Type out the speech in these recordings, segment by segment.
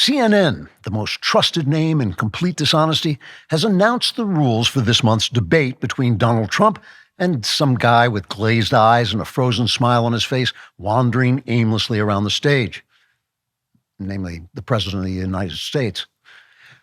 CNN, the most trusted name in complete dishonesty, has announced the rules for this month's debate between Donald Trump and some guy with glazed eyes and a frozen smile on his face wandering aimlessly around the stage, namely the President of the United States.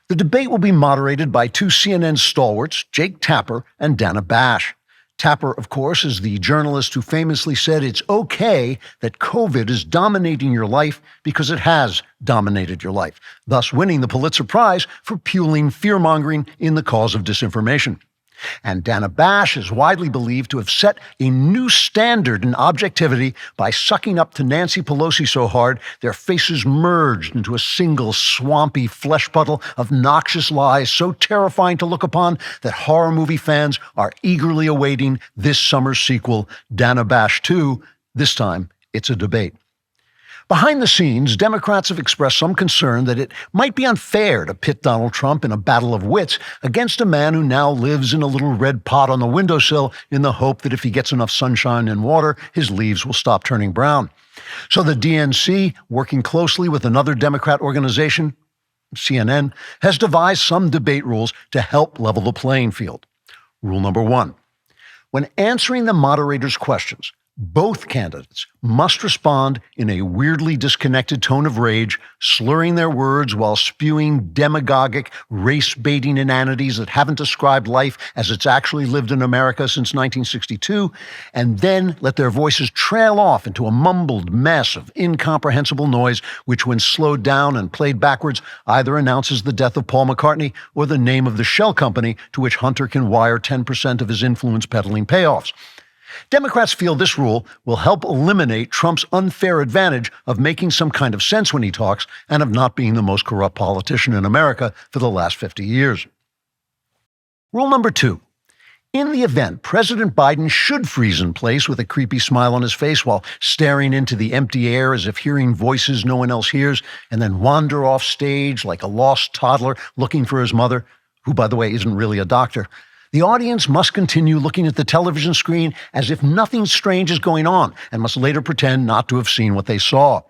The debate will be moderated by two CNN stalwarts, Jake Tapper and Dana Bash. Tapper, of course, is the journalist who famously said it's okay that COVID is dominating your life because it has dominated your life, thus winning the Pulitzer Prize for fueling fear-mongering in the cause of disinformation. And Dana Bash is widely believed to have set a new standard in objectivity by sucking up to Nancy Pelosi so hard their faces merged into a single swampy flesh puddle of noxious lies so terrifying to look upon that horror movie fans are eagerly awaiting this summer's sequel, Dana Bash 2. This time, it's a debate. Behind the scenes, Democrats have expressed some concern that it might be unfair to pit Donald Trump in a battle of wits against a man who now lives in a little red pot on the windowsill in the hope that if he gets enough sunshine and water, his leaves will stop turning brown. So the DNC, working closely with another Democrat organization, CNN, has devised some debate rules to help level the playing field. Rule number 1. When answering the moderator's questions, both candidates must respond in a weirdly disconnected tone of rage, slurring their words while spewing demagogic, race-baiting inanities that haven't described life as it's actually lived in America since 1962, and then let their voices trail off into a mumbled mess of incomprehensible noise, which when slowed down and played backwards either announces the death of Paul McCartney or the name of the shell company to which Hunter can wire 10% of his influence peddling payoffs. Democrats feel this rule will help eliminate Trump's unfair advantage of making some kind of sense when he talks and of not being the most corrupt politician in America for the last 50 years. Rule number 2. In the event President Biden should freeze in place with a creepy smile on his face while staring into the empty air as if hearing voices no one else hears, and then wander off stage like a lost toddler looking for his mother, who, by the way, isn't really a doctor, the audience must continue looking at the television screen as if nothing strange is going on and must later pretend not to have seen what they saw.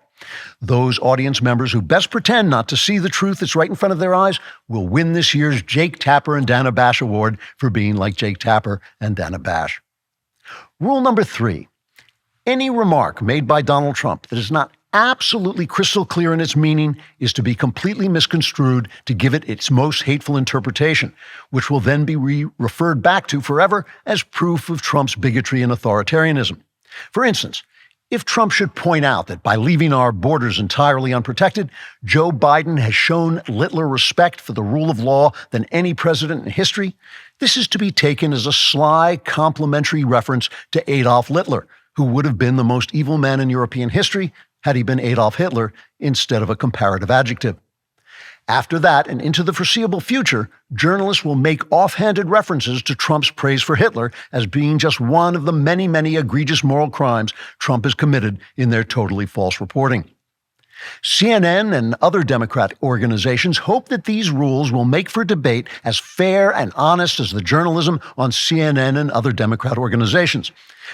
Those audience members who best pretend not to see the truth that's right in front of their eyes will win this year's Jake Tapper and Dana Bash Award for being like Jake Tapper and Dana Bash. Rule number 3. Any remark made by Donald Trump that is not absolutely crystal clear in its meaning is to be completely misconstrued to give it its most hateful interpretation, which will then be referred back to forever as proof of Trump's bigotry and authoritarianism. For instance, if Trump should point out that by leaving our borders entirely unprotected, Joe Biden has shown littler respect for the rule of law than any president in history, this is to be taken as a sly, complimentary reference to Adolf Hitler, who would have been the most evil man in European history had he been Adolf Hitler instead of a comparative adjective. After that and into the foreseeable future, journalists will make offhanded references to Trump's praise for Hitler as being just one of the many, many egregious moral crimes Trump has committed in their totally false reporting. CNN and other Democrat organizations hope that these rules will make for debate as fair and honest as the journalism on CNN and other Democrat organizations.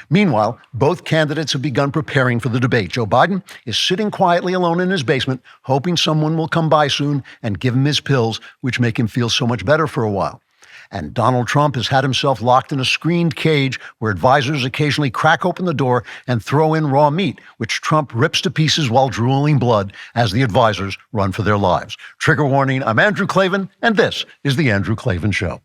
Meanwhile, both candidates have begun preparing for the debate. Joe Biden is sitting quietly alone in his basement, hoping someone will come by soon and give him his pills, which make him feel so much better for a while. And Donald Trump has had himself locked in a screened cage where advisors occasionally crack open the door and throw in raw meat, which Trump rips to pieces while drooling blood as the advisors run for their lives. Trigger warning, I'm Andrew Klavan, and this is The Andrew Klavan Show.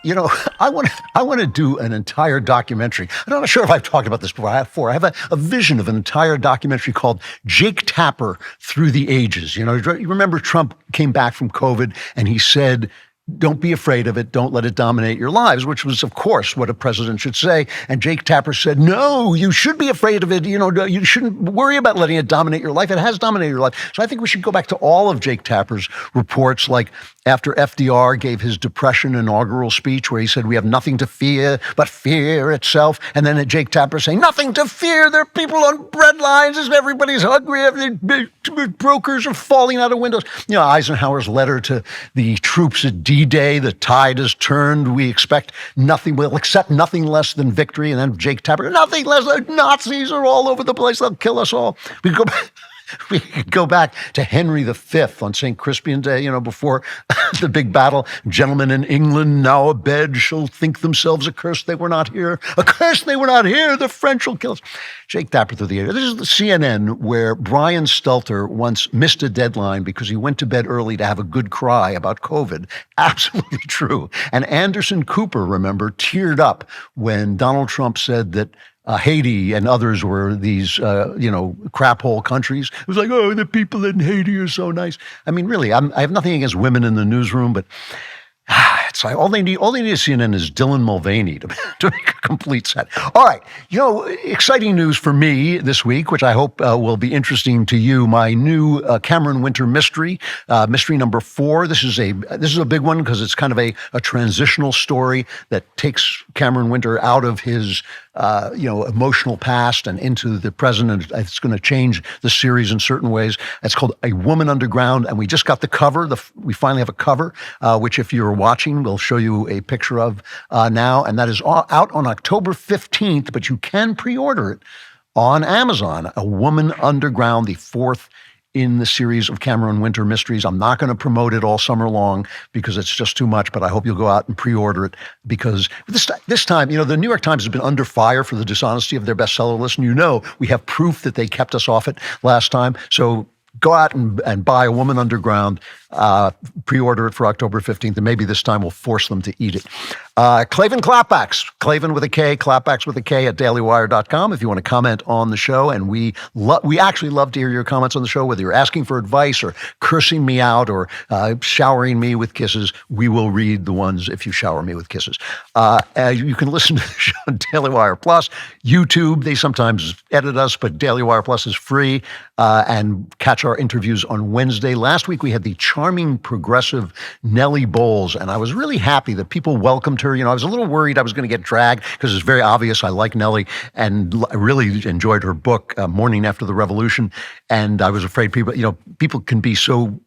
You know, I want to do an entire documentary. I'm not sure if I've talked about this before. I have a vision of an entire documentary called Jake Tapper Through the Ages. You know, you remember Trump came back from COVID and he said, don't be afraid of it. Don't let it dominate your lives, which was, of course, what a president should say. And Jake Tapper said, no, you should be afraid of it. You know, you shouldn't worry about letting it dominate your life. It has dominated your life. So I think we should go back to all of Jake Tapper's reports, like after FDR gave his Depression inaugural speech where he said, we have nothing to fear but fear itself. And then Jake Tapper saying, nothing to fear. There are people on bread lines. Everybody's hungry. Brokers are falling out of windows. Eisenhower's letter to the troops at D-Day, the tide has turned. We expect nothing. We'll accept nothing less than victory. And then Jake Tapper, nothing less than Nazis are all over the place. They'll kill us all. We could go back to Henry V on St. Crispian Day, before the big battle. Gentlemen in England now abed shall think themselves accursed they were not here. Accursed they were not here. The French will kill us. Jake Tapper through the air. This is the CNN where Brian Stelter once missed a deadline because he went to bed early to have a good cry about COVID. Absolutely true. And Anderson Cooper, remember, teared up when Donald Trump said that Haiti and others were these, crap hole countries. It was like, oh, the people in Haiti are so nice. I mean, really, I have nothing against women in the newsroom, but it's like all they need at CNN is Dylan Mulvaney to make a complete set. All right, exciting news for me this week, which I hope will be interesting to you. My new Cameron Winter mystery, mystery number 4. This is a big one because it's kind of a transitional story that takes Cameron Winter out of his emotional past and into the present, and it's going to change the series in certain ways. It's called A Woman Underground, and we just got the cover. We finally have a cover, which if you're watching, we'll show you a picture of now, and that is out on October 15th, but you can pre-order it on Amazon. A Woman Underground, the 4th in the series of Cameron Winter mysteries. I'm not going to promote it all summer long because it's just too much, but I hope you'll go out and pre-order it because this time, the New York Times has been under fire for the dishonesty of their bestseller list, and we have proof that they kept us off it last time. So go out and buy A Woman Underground, pre-order it for October 15th, and maybe this time we'll force them to eat it. Klavan Klapbacks, Klavan with a K, Klapbacks with a K at dailywire.com if you want to comment on the show. And we actually love to hear your comments on the show, whether you're asking for advice or cursing me out or showering me with kisses. We will read the ones if you shower me with kisses. You can listen to the show on Daily Wire Plus, YouTube. They sometimes edit us, but Daily Wire Plus is free. And catch our interviews on Wednesday. Last week, we had the charming progressive Nellie Bowles, and I was really happy that people welcomed her. I was a little worried I was going to get dragged because it's very obvious I like Nellie, and I really enjoyed her book, Morning After the Revolution, and I was afraid people can be so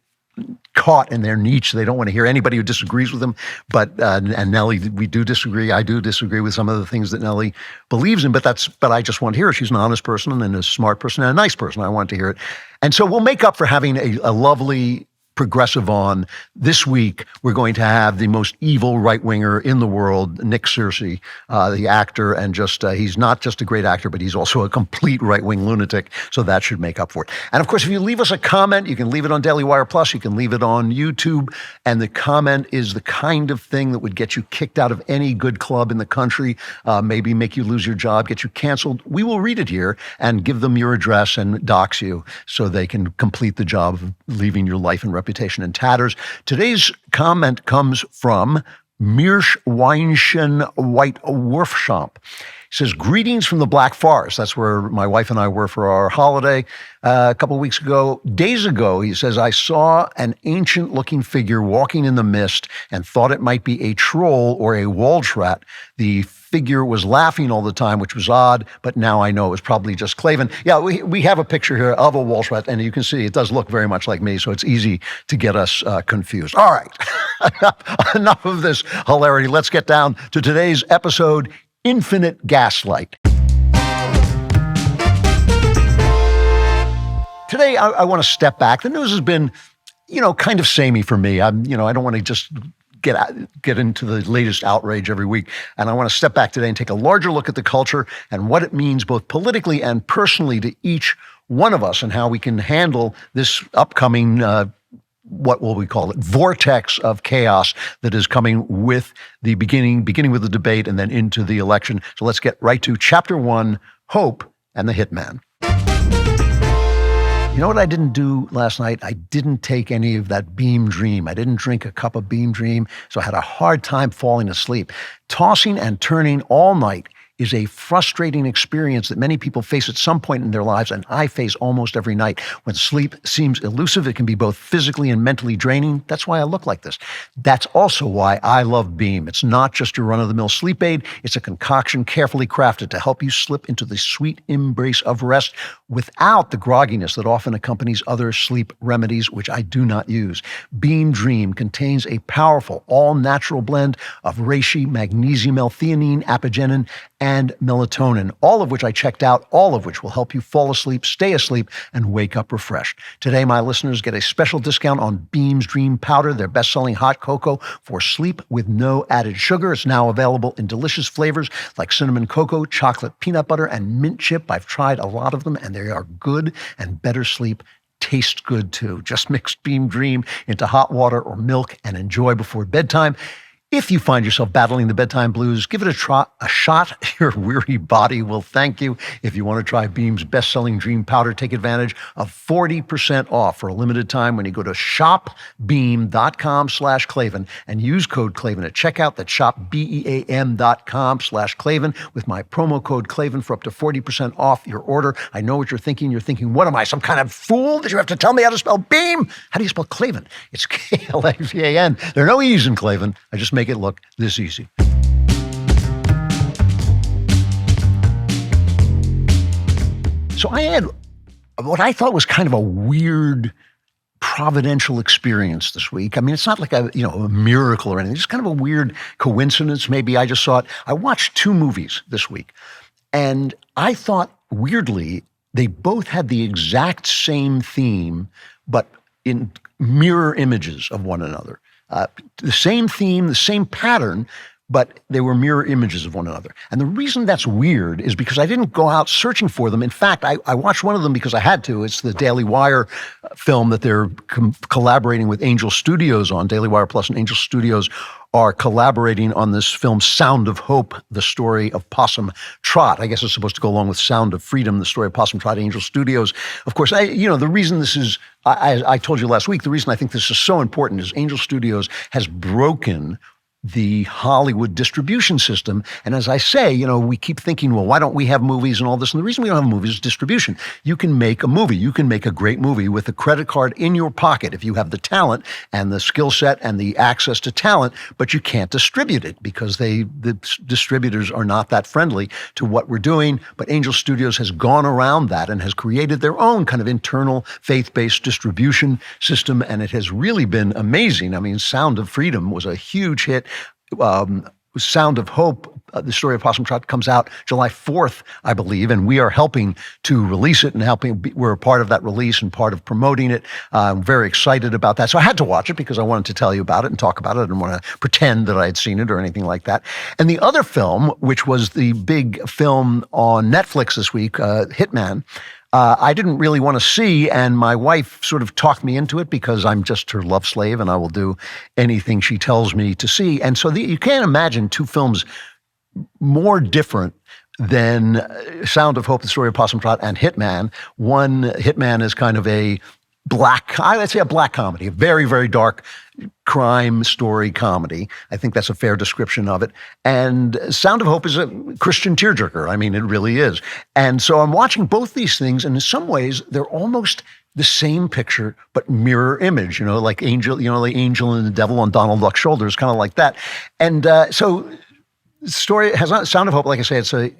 caught in their niche. They don't want to hear anybody who disagrees with them. But and Nellie, we do disagree. I do disagree with some of the things that Nellie believes in. But I just want to hear her. She's an honest person and a smart person and a nice person. I want to hear it. And so we'll make up for having a lovely progressive on. This week, we're going to have the most evil right-winger in the world, Nick Searcy, the actor, and he's not just a great actor, but he's also a complete right-wing lunatic, so that should make up for it. And of course, if you leave us a comment, you can leave it on Daily Wire Plus, you can leave it on YouTube, and the comment is the kind of thing that would get you kicked out of any good club in the country, maybe make you lose your job, get you canceled. We will read it here and give them your address and dox you so they can complete the job of leaving your life and reputation in tatters. Today's comment comes from Mirsch Weinchen White Wolfschamp. He says, greetings from the Black Forest. That's where my wife and I were for our holiday a couple of weeks ago. Days ago, he says, I saw an ancient-looking figure walking in the mist and thought it might be a troll or a Waldschrat. The figure was laughing all the time, which was odd, but now I know it was probably just Klavan. Yeah, we have a picture here of a Waldschrat, and you can see it does look very much like me, so it's easy to get us confused. All right, enough of this hilarity. Let's get down to today's episode, Infinite Gaslight. Today, I want to step back. The news has been, kind of samey for me. I don't want to just get into the latest outrage every week. And I want to step back today and take a larger look at the culture and what it means both politically and personally to each one of us and how we can handle this upcoming what will we call it, vortex of chaos that is coming with the beginning with the debate and then into the election. So let's get right to Chapter 1, Hope and the Hitman. You know what I didn't do last night? I didn't take any of that Beam Dream. I didn't drink a cup of Beam Dream, so I had a hard time falling asleep. Tossing and turning all night is a frustrating experience that many people face at some point in their lives, and I face almost every night. When sleep seems elusive, it can be both physically and mentally draining. That's why I look like this. That's also why I love Beam. It's not just your run-of-the-mill sleep aid. It's a concoction carefully crafted to help you slip into the sweet embrace of rest without the grogginess that often accompanies other sleep remedies, which I do not use. Beam Dream contains a powerful, all-natural blend of reishi, magnesium, L-theanine, apigenin, and melatonin, all of which I checked out, all of which will help you fall asleep, stay asleep, and wake up refreshed. Today, my listeners get a special discount on Beam's Dream Powder, their best-selling hot cocoa for sleep with no added sugar. It's now available in delicious flavors like cinnamon cocoa, chocolate peanut butter, and mint chip. I've tried a lot of them, and they are good, and better sleep tastes good too. Just mix Beam Dream into hot water or milk and enjoy before bedtime. If you find yourself battling the bedtime blues, give it a shot. Your weary body will thank you. If you want to try Beam's best-selling Dream Powder, take advantage of 40% off for a limited time when you go to shopbeam.com/Klavan and use code Klavan at checkout. That's shopbeam.com/Klavan with my promo code Klavan for up to 40% off your order. I know what you're thinking. You're thinking, what am I, some kind of fool that you have to tell me how to spell Beam? How do you spell Klavan? It's Klavan. There are no E's in Klavan. I just make it look this easy. So I had what I thought was kind of a weird providential experience this week. I mean, it's not like a miracle or anything. It's just kind of a weird coincidence. Maybe I just saw it. I watched 2 movies this week, and I thought weirdly they both had the exact same theme, but in mirror images of one another. The same theme, the same pattern, but they were mirror images of one another. And the reason that's weird is because I didn't go out searching for them. In fact, I watched one of them because I had to. It's the DailyWire film that they're collaborating with Angel Studios on. DailyWire Plus and Angel Studios are collaborating on this film, Sound of Hope, the story of Possum Trot. I guess it's supposed to go along with Sound of Freedom, the story of Possum Trot, Angel Studios. Of course, the reason this is, I told you last week, the reason I think this is so important is Angel Studios has broken the Hollywood distribution system. And as I say, we keep thinking, well, why don't we have movies and all this? And the reason we don't have movies is distribution. You can make a movie. You can make a great movie with a credit card in your pocket if you have the talent and the skill set and the access to talent, but you can't distribute it because the distributors are not that friendly to what we're doing. But Angel Studios has gone around that and has created their own kind of internal faith-based distribution system, and it has really been amazing. I mean, Sound of Freedom was a huge hit. Sound of Hope, the story of Possum Trot, comes out July 4th, I believe, and we are helping to release it and we're a part of that release and part of promoting it. I'm very excited about that. So I had to watch it because I wanted to tell you about it and talk about it. I didn't want to pretend that I had seen it or anything like that. And the other film, which was the big film on Netflix this week, Hitman, I didn't really want to see, and my wife sort of talked me into it because I'm just her love slave and I will do anything she tells me to see. And so you can't imagine 2 films more different than Sound of Hope, the story of Possum Trot, and Hitman. One, Hitman is kind of a black comedy, a very, very dark crime story comedy. I think that's a fair description of it. And Sound of Hope is a Christian tearjerker. I mean, it really is. And so I'm watching both these things, and in some ways, they're almost the same picture, but mirror image, like Angel, like Angel and the Devil on Donald Duck's shoulders, kind of like that. And so the story has Sound of Hope, like I say, it's a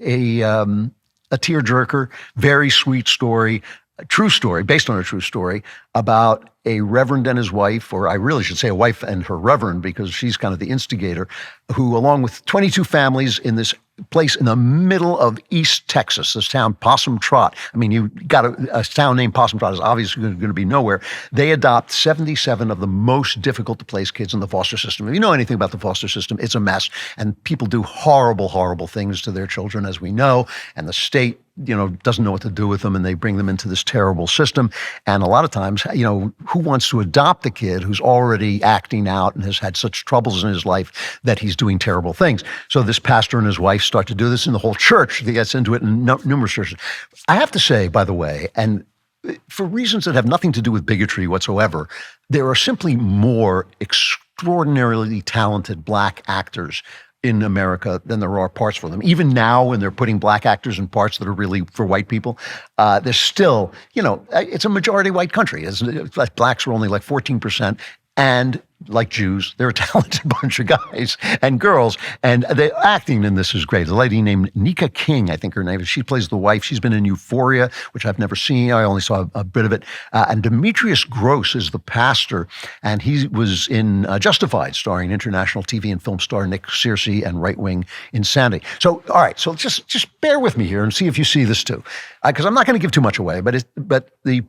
tearjerker, very sweet story, a true story, based on a true story, about a reverend and his wife, or I really should say a wife and her reverend, because she's kind of the instigator, who, along with 22 families in this place in the middle of East Texas, this town, Possum Trot. I mean, you got a town named Possum Trot is obviously going to be nowhere. They adopt 77 of the most difficult to place kids in the foster system. If you know anything about the foster system, it's a mess, and people do horrible, horrible things to their children, as we know, and the state doesn't know what to do with them, and they bring them into this terrible system. And a lot of times, who wants to adopt a kid who's already acting out and has had such troubles in his life that he's doing terrible things? So this pastor and his wife start to do this, and the whole church gets into it, in numerous churches. I have to say, by the way, and for reasons that have nothing to do with bigotry whatsoever, there are simply more extraordinarily talented Black actors in America than there are parts for them. Even now, when they're putting black actors in parts that are really for white people, there's still, it's a majority white country. Blacks are only like 14%. And like Jews, they're a talented bunch of guys and girls. And the acting in this is great. A lady named Nika King, I think her name is. She plays the wife. She's been in Euphoria, which I've never seen. I only saw a bit of it. And Demetrius Gross is the pastor. And he was in Justified, starring international TV and film star Nick Searcy and right-wing insanity. So, all right. So just bear with me here and see if you see this too. Because I'm not going to give too much away. But the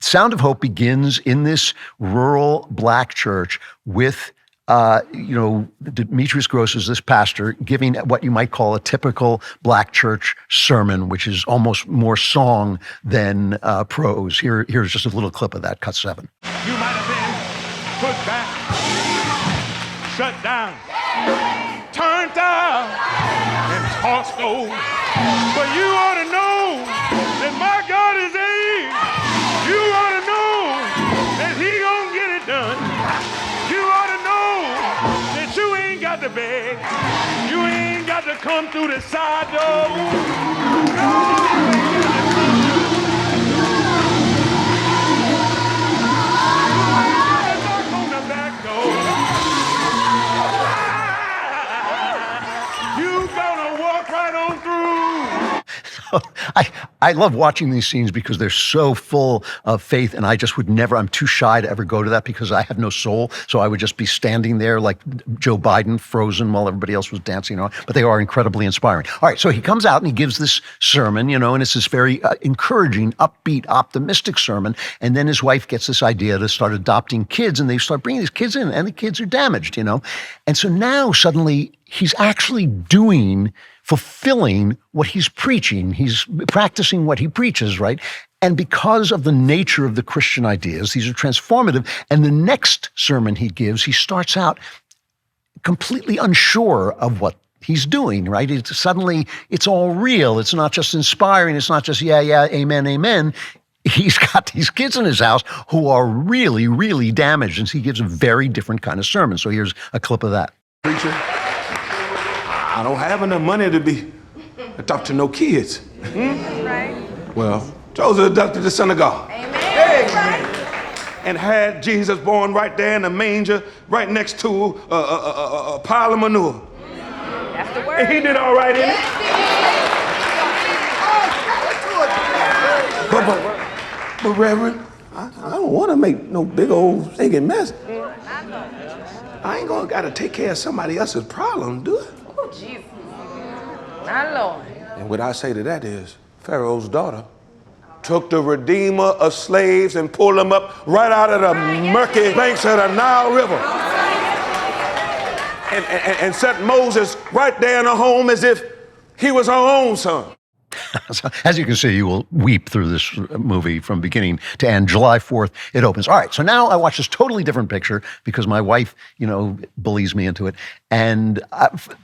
Sound of Hope begins in this rural black church with, Demetrius Gross is this pastor giving what you might call a typical black church sermon, which is almost more song than prose. Here's just a little clip of that, cut 7. You might have been put back, shut down, turned down, and tossed over. But you ought to know that my God is able. You ought to know that he gonna get it done. You ought to know that you ain't got to beg. You ain't got to come through the side door. Knock on the back door. You gonna walk right on through. I love watching these scenes because they're so full of faith, and I just would never, I'm too shy to ever go to that because I have no soul, so I would just be standing there like Joe Biden, frozen while everybody else was dancing on, but they are incredibly inspiring. All right, so he comes out and he gives this sermon, and it's this very encouraging, upbeat, optimistic sermon, and then his wife gets this idea to start adopting kids, and they start bringing these kids in, and the kids are damaged, and so now suddenly he's actually fulfilling what he's preaching. He's practicing what he preaches, right? And because of the nature of the Christian ideas, these are transformative. And the next sermon he gives, he starts out completely unsure of what he's doing, right? It's all real. It's not just inspiring. It's not just, yeah, amen, amen. He's got these kids in his house who are really, really damaged. And so he gives a very different kind of sermon. So here's a clip of that. Preacher, I don't have enough money to talk to no kids. Right. Well, Joseph adopted the Son of God. Amen. Amen. And had Jesus born right there in the manger, right next to a pile of manure. That's the word. And he did all right in it. But Reverend, I don't want to make no big old stinking mess. I ain't gonna gotta take care of somebody else's problem, do I? Oh, Jesus. My Lord. And what I say to that is, Pharaoh's daughter took the redeemer of slaves and pulled him up right out of the murky banks of the Nile River. And set Moses right there in her home as if he was her own son. So, as you can see, you will weep through this movie from beginning to end. July 4th, it opens. All right, so now I watch this totally different picture because my wife, bullies me into it. And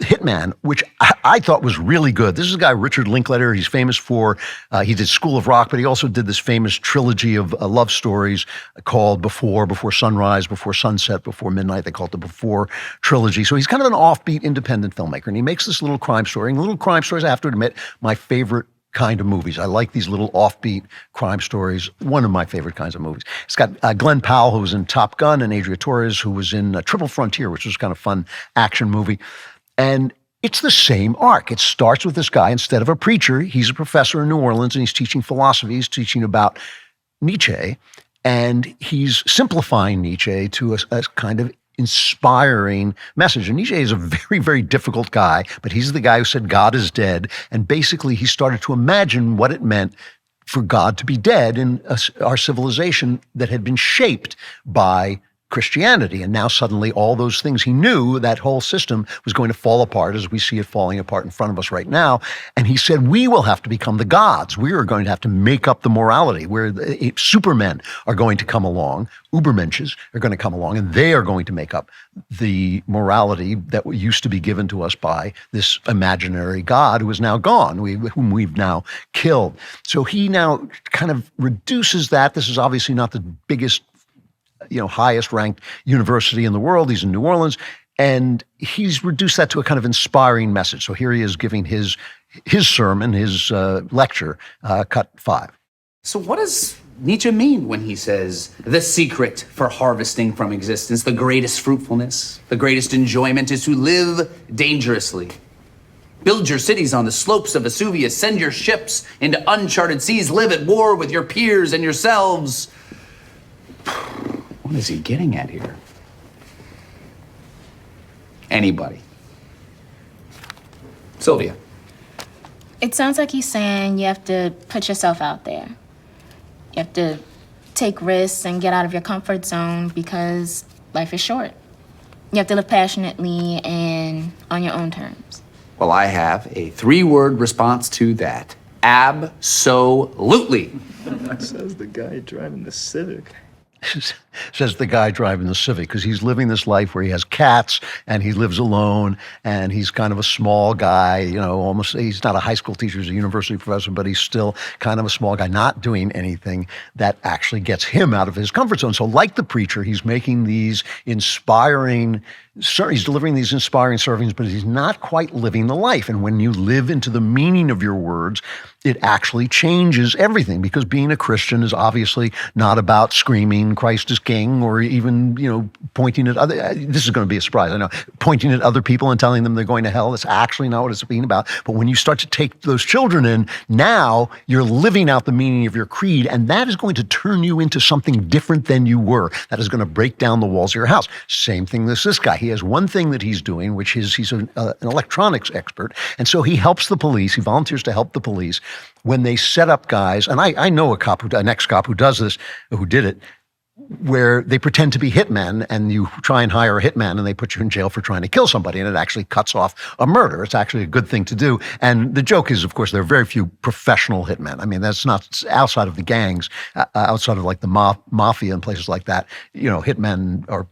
Hitman, which I thought was really good. This is a guy, Richard Linklater. He's famous for, he did School of Rock, but he also did this famous trilogy of love stories called Before Sunrise, Before Sunset, Before Midnight. They call it the Before trilogy. So he's kind of an offbeat independent filmmaker. And he makes this little crime story. And little crime stories, I have to admit, my favorite kind of movies. I like these little offbeat crime stories. One of my favorite kinds of movies. It's got Glenn Powell, who was in Top Gun, and Adria Torres, who was in Triple Frontier, which was kind of fun action movie. And it's the same arc. It starts with this guy, instead of a preacher, he's a professor in New Orleans, and he's teaching philosophy. He's teaching about Nietzsche, and he's simplifying Nietzsche to a kind of inspiring message. And Nietzsche is a very, very difficult guy, but he's the guy who said God is dead. And basically he started to imagine what it meant for God to be dead in our civilization that had been shaped by Christianity. And now suddenly all those things, he knew that whole system was going to fall apart as we see it falling apart in front of us right now. And he said, we will have to become the gods. We are going to have to make up the morality where supermen are going to come along, Ubermenches are going to come along, and they are going to make up the morality that used to be given to us by this imaginary God who is now gone, whom we've now killed. So he now kind of reduces that. This is obviously not the biggest highest ranked university in the world. He's in New Orleans. And he's reduced that to a kind of inspiring message. So here he is giving his sermon, his lecture, cut 5. So what does Nietzsche mean when he says, the secret for harvesting from existence, the greatest fruitfulness, the greatest enjoyment is to live dangerously? Build your cities on the slopes of Vesuvius, send your ships into uncharted seas, live at war with your peers and yourselves. What is he getting at here? Anybody? Sylvia. It sounds like he's saying you have to put yourself out there. You have to take risks and get out of your comfort zone because life is short. You have to live passionately and on your own terms. Well, I have a 3-word response to that. Absolutely. Says the guy driving the Civic. Says the guy driving the Civic, because he's living this life where he has cats and he lives alone and he's kind of a small guy, almost, he's not a high school teacher, he's a university professor, but he's still kind of a small guy, not doing anything that actually gets him out of his comfort zone. So like the preacher, he's making these inspiring, he's delivering these inspiring sermons, but he's not quite living the life. And when you live into the meaning of your words, it actually changes everything, because being a Christian is obviously not about screaming Christ is King, or even, pointing at other, this is going to be a surprise, I know, pointing at other people and telling them they're going to hell. That's actually not what it's being about. But when you start to take those children in, now you're living out the meaning of your creed, and that is going to turn you into something different than you were. That is going to break down the walls of your house. Same thing with this guy. He has one thing that he's doing, which is he's an electronics expert. And so he helps the police. He volunteers to help the police when they set up guys. And I know an ex-cop who does this, who did it, where they pretend to be hitmen, and you try and hire a hitman and they put you in jail for trying to kill somebody, and it actually cuts off a murder. It's actually a good thing to do. And the joke is, of course, there are very few professional hitmen. I mean, that's not outside of the gangs, outside of like the mafia and places like that. Hitmen are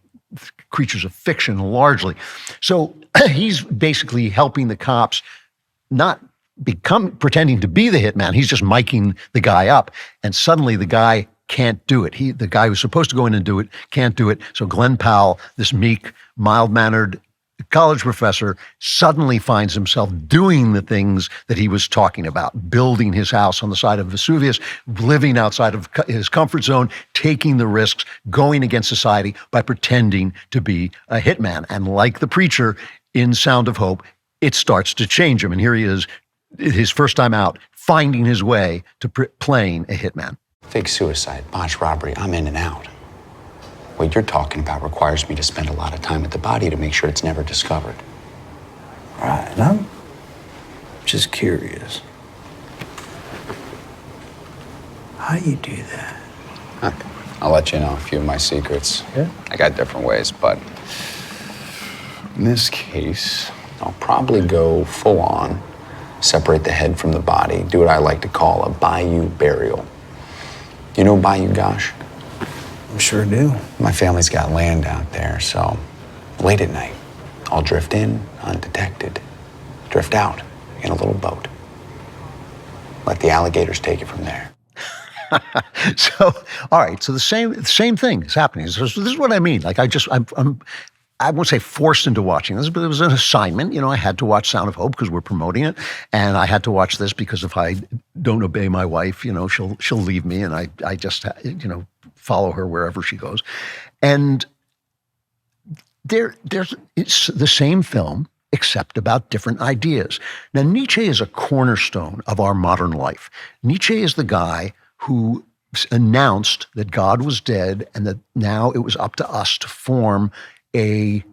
creatures of fiction largely. So he's basically helping the cops not pretending to be the hitman. He's just miking the guy up, and suddenly the guy can't do it. The guy who's supposed to go in and do it can't do it. So Glenn Powell, this meek, mild-mannered college professor, suddenly finds himself doing the things that he was talking about, building his house on the side of Vesuvius, living outside of his comfort zone, taking the risks, going against society by pretending to be a hitman. And like the preacher in Sound of Hope, it starts to change him. And here he is, his first time out, finding his way to playing a hitman. Fake suicide, botched robbery, I'm in and out. What you're talking about requires me to spend a lot of time with the body to make sure it's never discovered. Right, and I'm just curious. How do you do that? I'll let you know a few of my secrets. Yeah? I got different ways, but in this case, I'll probably go full on, separate the head from the body, do what I like to call a bayou burial. You know Bayou Gosh? I sure do. My family's got land out there, so late at night, I'll drift in undetected, drift out in a little boat. Let the alligators take it from there. So, all right. So the same thing is happening. So this is what I mean. Like I won't say forced into watching this, but it was an assignment. I had to watch Sound of Hope because we're promoting it, and I had to watch this because if I don't obey my wife, she'll leave me, and I just follow her wherever she goes. And it's the same film, except about different ideas. Now, Nietzsche is a cornerstone of our modern life. Nietzsche is the guy who announced that God was dead and that now it was up to us to form a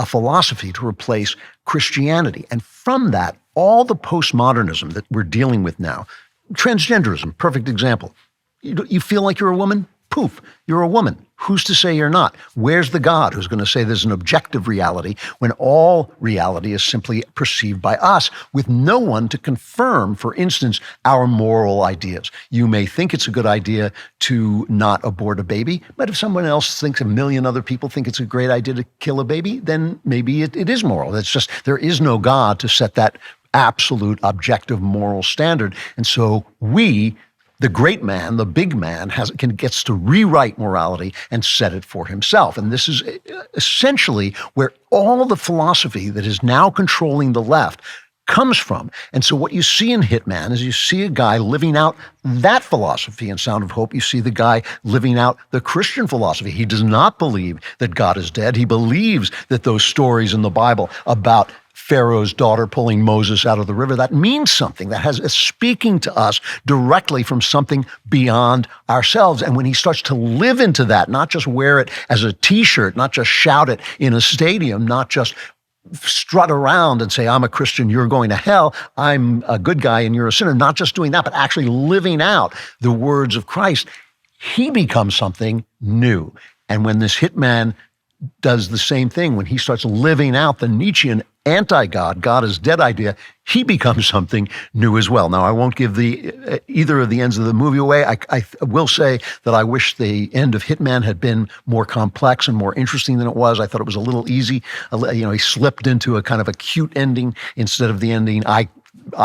philosophy to replace Christianity. And from that, all the postmodernism that we're dealing with now, transgenderism, perfect example. You feel like you're a woman? Poof, you're a woman. Who's to say you're not? Where's the God who's going to say there's an objective reality when all reality is simply perceived by us with no one to confirm, for instance, our moral ideas? You may think it's a good idea to not abort a baby, but if someone else thinks, a million other people think it's a great idea to kill a baby, then maybe it is moral. It's just, there is no God to set that absolute objective moral standard. And so we, The great man, the big man, gets to rewrite morality and set it for himself. And this is essentially where all the philosophy that is now controlling the left comes from. And so what you see in Hitman is you see a guy living out that philosophy. In Sound of Hope, you see the guy living out the Christian philosophy. He does not believe that God is dead. He believes that those stories in the Bible about Pharaoh's daughter pulling Moses out of the river, that means something, that is speaking to us directly from something beyond ourselves. And when he starts to live into that, not just wear it as a t-shirt, not just shout it in a stadium, not just strut around and say, I'm a Christian, you're going to hell, I'm a good guy and you're a sinner, not just doing that, but actually living out the words of Christ, he becomes something new. And when this hitman does the same thing, when he starts living out the Nietzschean anti-God, God is dead idea, he becomes something new as well. Now, I won't give either of the ends of the movie away. I will say that I wish the end of Hitman had been more complex and more interesting than it was. I thought it was a little easy. He slipped into a kind of a cute ending instead of the ending I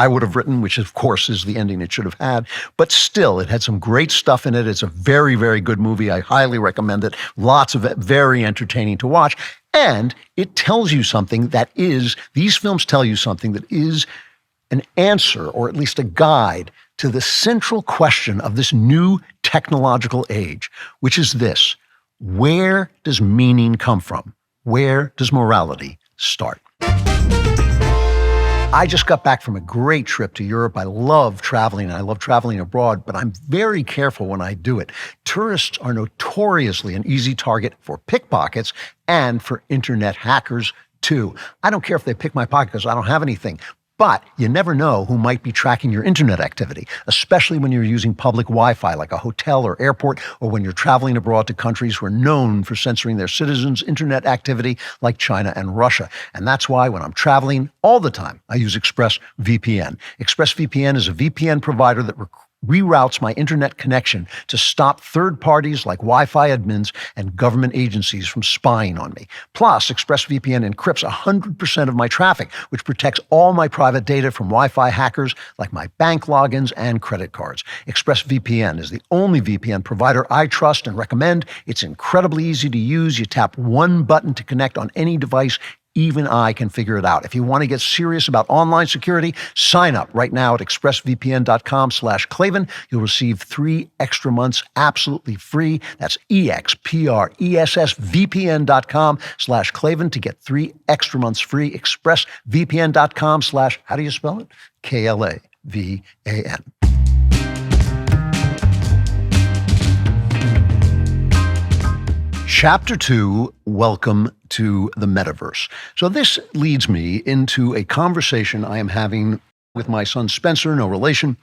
would have written, which of course is the ending it should have had. But still, it had some great stuff in it. It's a very, very good movie. I highly recommend it. Lots of it, very entertaining to watch. And it tells you something these films tell you something that is an answer, or at least a guide, to the central question of this new technological age, which is this: where does meaning come from? Where does morality start? I just got back from a great trip to Europe. I love traveling, and I love traveling abroad, but I'm very careful when I do it. Tourists are notoriously an easy target for pickpockets and for internet hackers, too. I don't care if they pick my pocket because I don't have anything. But you never know who might be tracking your internet activity, especially when you're using public Wi-Fi like a hotel or airport, or when you're traveling abroad to countries who are known for censoring their citizens' internet activity like China and Russia. And that's why when I'm traveling all the time, I use ExpressVPN. ExpressVPN is a VPN provider that reroutes my internet connection to stop third parties like Wi-Fi admins and government agencies from spying on me. Plus, ExpressVPN encrypts 100% of my traffic, which protects all my private data from Wi-Fi hackers like my bank logins and credit cards. ExpressVPN is the only VPN provider I trust and recommend. It's incredibly easy to use. You tap one button to connect on any device. Even I can figure it out. If you want to get serious about online security, sign up right now at expressvpn.com/Klavan. You'll receive 3 extra months absolutely free. That's expressvpn.com/Klavan to get 3 extra months free. Expressvpn.com/ how do you spell it? Klavan. Chapter 2, Welcome to the Metaverse. So this leads me into a conversation I am having with my son Spencer, no relation,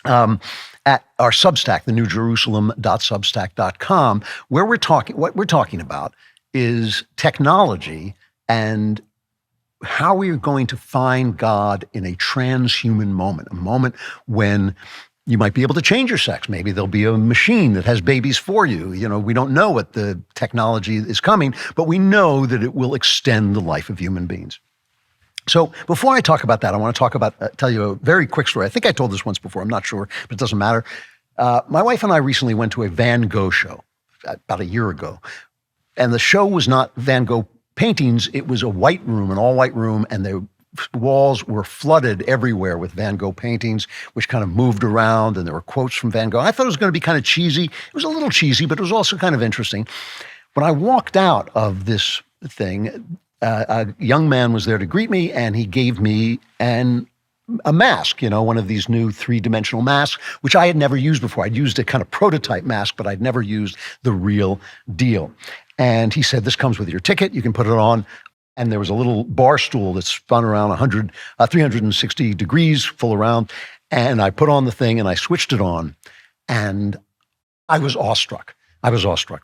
at our Substack, thenewjerusalem.substack.com, where what we're talking about is technology and how we are going to find God in a transhuman moment, a moment when you might be able to change your sex. Maybe there'll be a machine that has babies for you. We don't know what the technology is coming, but we know that it will extend the life of human beings. So before I talk about that, I want to tell you a very quick story. I think I told this once before. I'm not sure, but it doesn't matter. My wife and I recently went to a Van Gogh show about a year ago. And the show was not Van Gogh paintings. It was a white room, an all-white room, and the walls were flooded everywhere with Van Gogh paintings, which kind of moved around, and there were quotes from Van Gogh. I thought it was going to be kind of cheesy. It was a little cheesy, but it was also kind of interesting. When I walked out of this thing, a young man was there to greet me, and he gave me a mask, one of these new 3-dimensional masks, which I had never used before. I'd used a kind of prototype mask, but I'd never used the real deal. And he said, this comes with your ticket. You can put it on. And there was a little bar stool that spun around 360 degrees full around. And I put on the thing and I switched it on. And I was awestruck.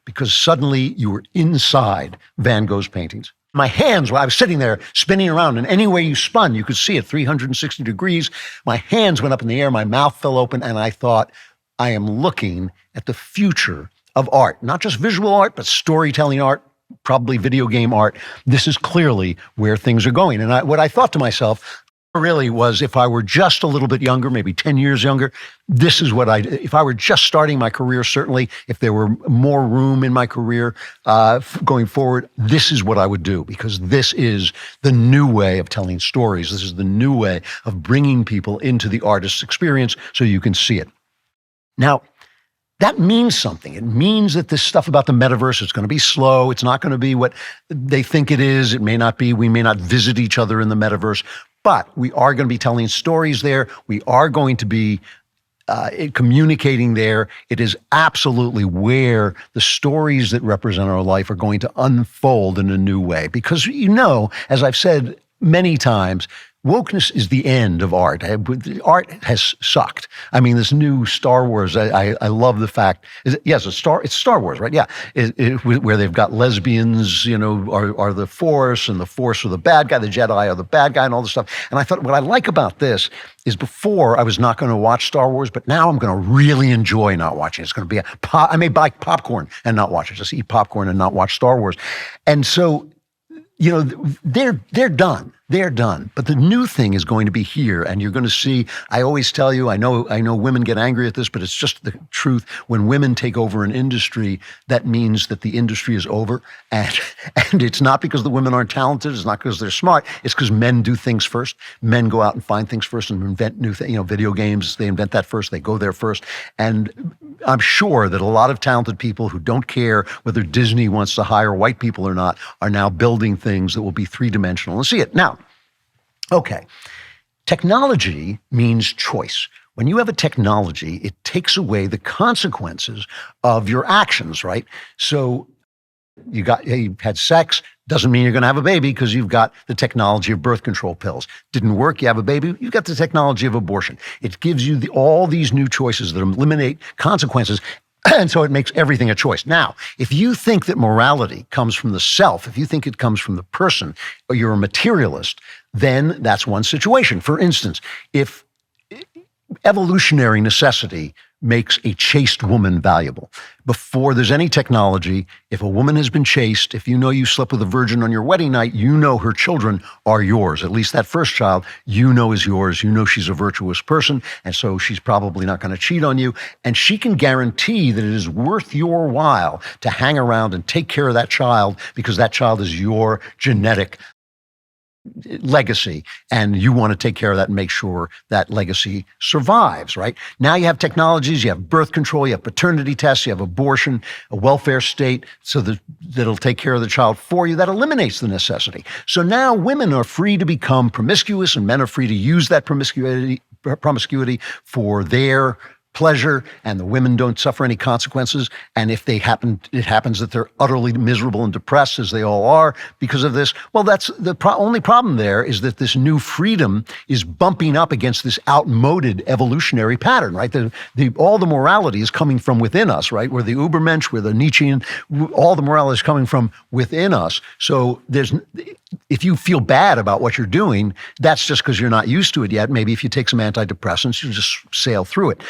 Because suddenly you were inside Van Gogh's paintings. My hands, I was sitting there spinning around, and any way you spun, you could see it 360 degrees. My hands went up in the air, my mouth fell open, and I thought, I am looking at the future of art. Not just visual art, but storytelling art, probably video game art. This is clearly where things are going. And what I thought to myself, really was, if I were just a little bit younger, maybe 10 years younger, this is what if I were just starting my career, certainly, if there were more room in my career going forward, this is what I would do, because this is the new way of telling stories. This is the new way of bringing people into the artist's experience so you can see it. Now, that means something. It means that this stuff about the metaverse is going to be slow. It's not going to be what they think it is. It may not be. We may not visit each other in the metaverse, but we are going to be telling stories there. We are going to be communicating there. It is absolutely where the stories that represent our life are going to unfold in a new way. Because, as I've said many times, wokeness is the end of art. Art has sucked. I mean, this new Star Wars, I love the fact, it's Star Wars, right? Yeah, where they've got lesbians, are the Force, and the Force are the bad guy, the Jedi are the bad guy, and all this stuff. And I thought, what I like about this is, before I was not going to watch Star Wars, but now I'm going to really enjoy not watching. It's going to be I may buy popcorn and not watch it, just eat popcorn and not watch Star Wars. And so, they're done. They're done. But the new thing is going to be here, and you're going to see, I always tell you, I know women get angry at this, but it's just the truth. When women take over an industry, that means that the industry is over. And it's not because the women aren't talented. It's not because they're smart. It's because men do things first. Men go out and find things first and invent new things. Video games, they invent that first. They go there first. And I'm sure that a lot of talented people who don't care whether Disney wants to hire white people or not are now building things that will be three-dimensional and see it. Now, okay, technology means choice. When you have a technology, it takes away the consequences of your actions, right? So you had sex, doesn't mean you're going to have a baby because you've got the technology of birth control pills. Didn't work, you have a baby, you've got the technology of abortion. It gives you all these new choices that eliminate consequences. And so it makes everything a choice. Now, if you think that morality comes from the self, if you think it comes from the person, or you're a materialist, then that's one situation. For instance, if evolutionary necessity makes a chaste woman valuable. Before there's any technology, if a woman has been chaste, if you slept with a virgin on your wedding night, her children are yours. At least that first child, is yours. She's a virtuous person, and so she's probably not going to cheat on you. And she can guarantee that it is worth your while to hang around and take care of that child, because that child is your genetic legacy, and you want to take care of that and make sure that legacy survives, right? Now you have technologies, you have birth control, you have paternity tests, you have abortion, a welfare state, so that'll take care of the child for you. That eliminates the necessity. So now women are free to become promiscuous, and men are free to use that promiscuity for their pleasure, and the women don't suffer any consequences. And if it happens that they're utterly miserable and depressed, as they all are because of this, well, that's the only problem there, is that this new freedom is bumping up against this outmoded evolutionary pattern, right? All the morality is coming from within us, right? We're the Ubermensch, we're the Nietzschean, all the morality is coming from within us. So if you feel bad about what you're doing, that's just because you're not used to it yet. Maybe if you take some antidepressants, you just sail through it.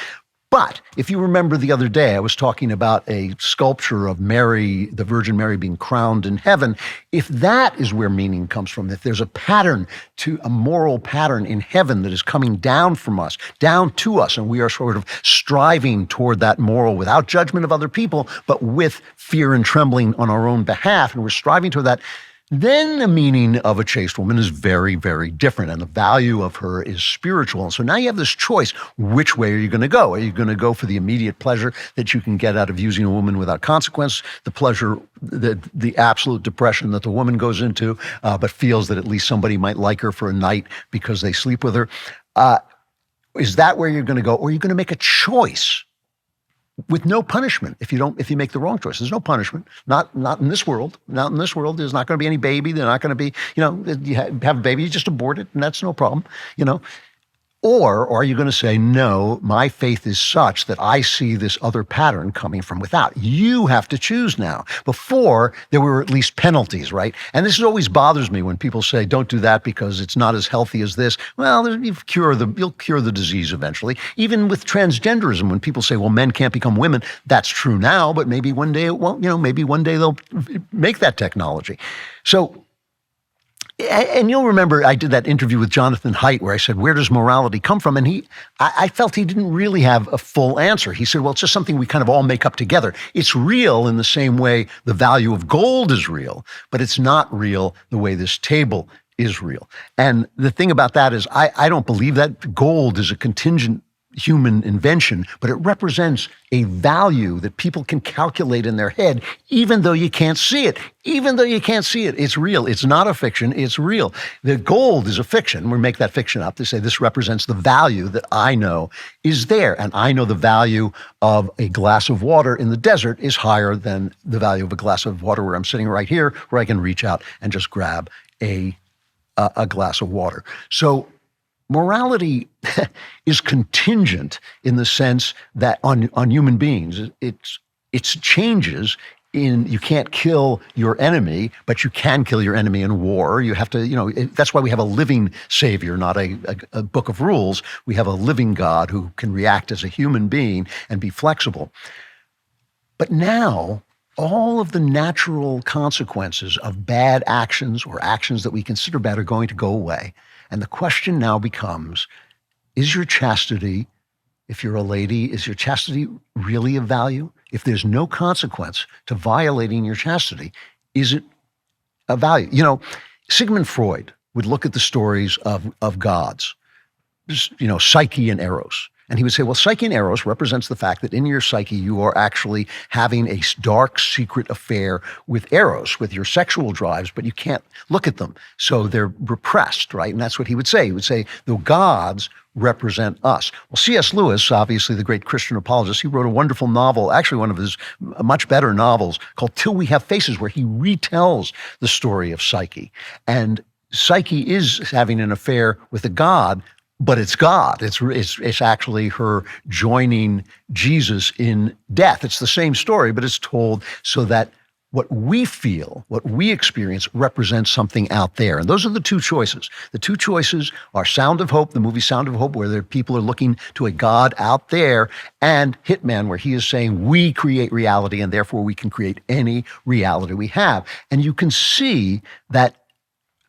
But if you remember the other day, I was talking about a sculpture of Mary, the Virgin Mary, being crowned in heaven. If that is where meaning comes from, if there's a moral pattern in heaven that is coming down from us, down to us, and we are sort of striving toward that moral without judgment of other people, but with fear and trembling on our own behalf, and we're striving toward that, then the meaning of a chaste woman is very, very different, and the value of her is spiritual. And so now you have this choice. Which way are you going to go? Are you going to go for the immediate pleasure that you can get out of using a woman without consequence, the pleasure, the absolute depression that the woman goes into, but feels that at least somebody might like her for a night because they sleep with her? Is that where you're going to go? Or are you going to make a choice with no punishment if you make the wrong choice? There's no punishment, not in this world. Not in this world. There's not going to be any baby. They're not going to be, you have a baby, you just abort it, and that's no problem, Or are you going to say, no, my faith is such that I see this other pattern coming from without? You have to choose now. Before, there were at least penalties, right? And this always bothers me when people say, don't do that because it's not as healthy as this. Well, you'll cure the disease eventually. Even with transgenderism, when people say, well, men can't become women, that's true now, but maybe one day it won't. Maybe one day they'll make that technology. So And you'll remember I did that interview with Jonathan Haidt where I said, where does morality come from? And I felt he didn't really have a full answer. He said, well, it's just something we kind of all make up together. It's real in the same way the value of gold is real, but it's not real the way this table is real. And the thing about that is I don't believe that gold is a contingent human invention, but it represents a value that people can calculate in their head, even though you can't see it. Even though you can't see it, it's real. It's not a fiction, it's real. The gold is a fiction. We make that fiction up to say this represents the value that I know is there. And I know the value of a glass of water in the desert is higher than the value of a glass of water where I'm sitting right here, where I can reach out and just grab a glass of water. So morality is contingent in the sense that on human beings, it's changes in you can't kill your enemy, but you can kill your enemy in war. You have to, that's why we have a living savior, not a book of rules. We have a living God who can react as a human being and be flexible. But now, all of the natural consequences of bad actions or actions that we consider bad are going to go away. And the question now becomes, is your chastity, if you're a lady, is your chastity really of value? If there's no consequence to violating your chastity, is it a value? Sigmund Freud would look at the stories of gods, Psyche and Eros. And he would say, well, Psyche and Eros represents the fact that in your psyche, you are actually having a dark, secret affair with Eros, with your sexual drives, but you can't look at them. So they're repressed, right? And that's what he would say. He would say, the gods represent us. Well, C.S. Lewis, obviously the great Christian apologist, he wrote a wonderful novel, actually one of his much better novels, called Till We Have Faces, where he retells the story of Psyche. And Psyche is having an affair with a god, but it's God. It's actually her joining Jesus in death. It's the same story, but it's told so that what we feel, what we experience represents something out there. And those are the two choices. The two choices are Sound of Hope, the movie Sound of Hope, where people are looking to a God out there, and Hitman, where he is saying we create reality and therefore we can create any reality we have. And you can see that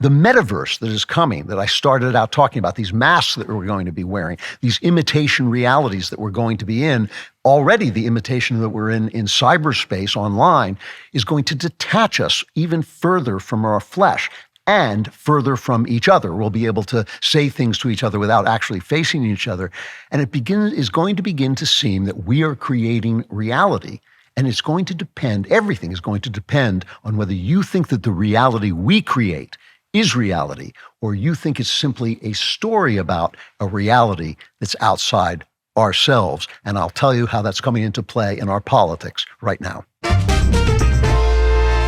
the metaverse that is coming, that I started out talking about, these masks that we're going to be wearing, these imitation realities that we're going to be in, already the imitation that we're in cyberspace online is going to detach us even further from our flesh and further from each other. We'll be able to say things to each other without actually facing each other. And is going to begin to seem that we are creating reality. And it's going to depend, everything is going to depend on whether you think that the reality we create is reality, or you think it's simply a story about a reality that's outside ourselves. And I'll tell you how that's coming into play in our politics right now.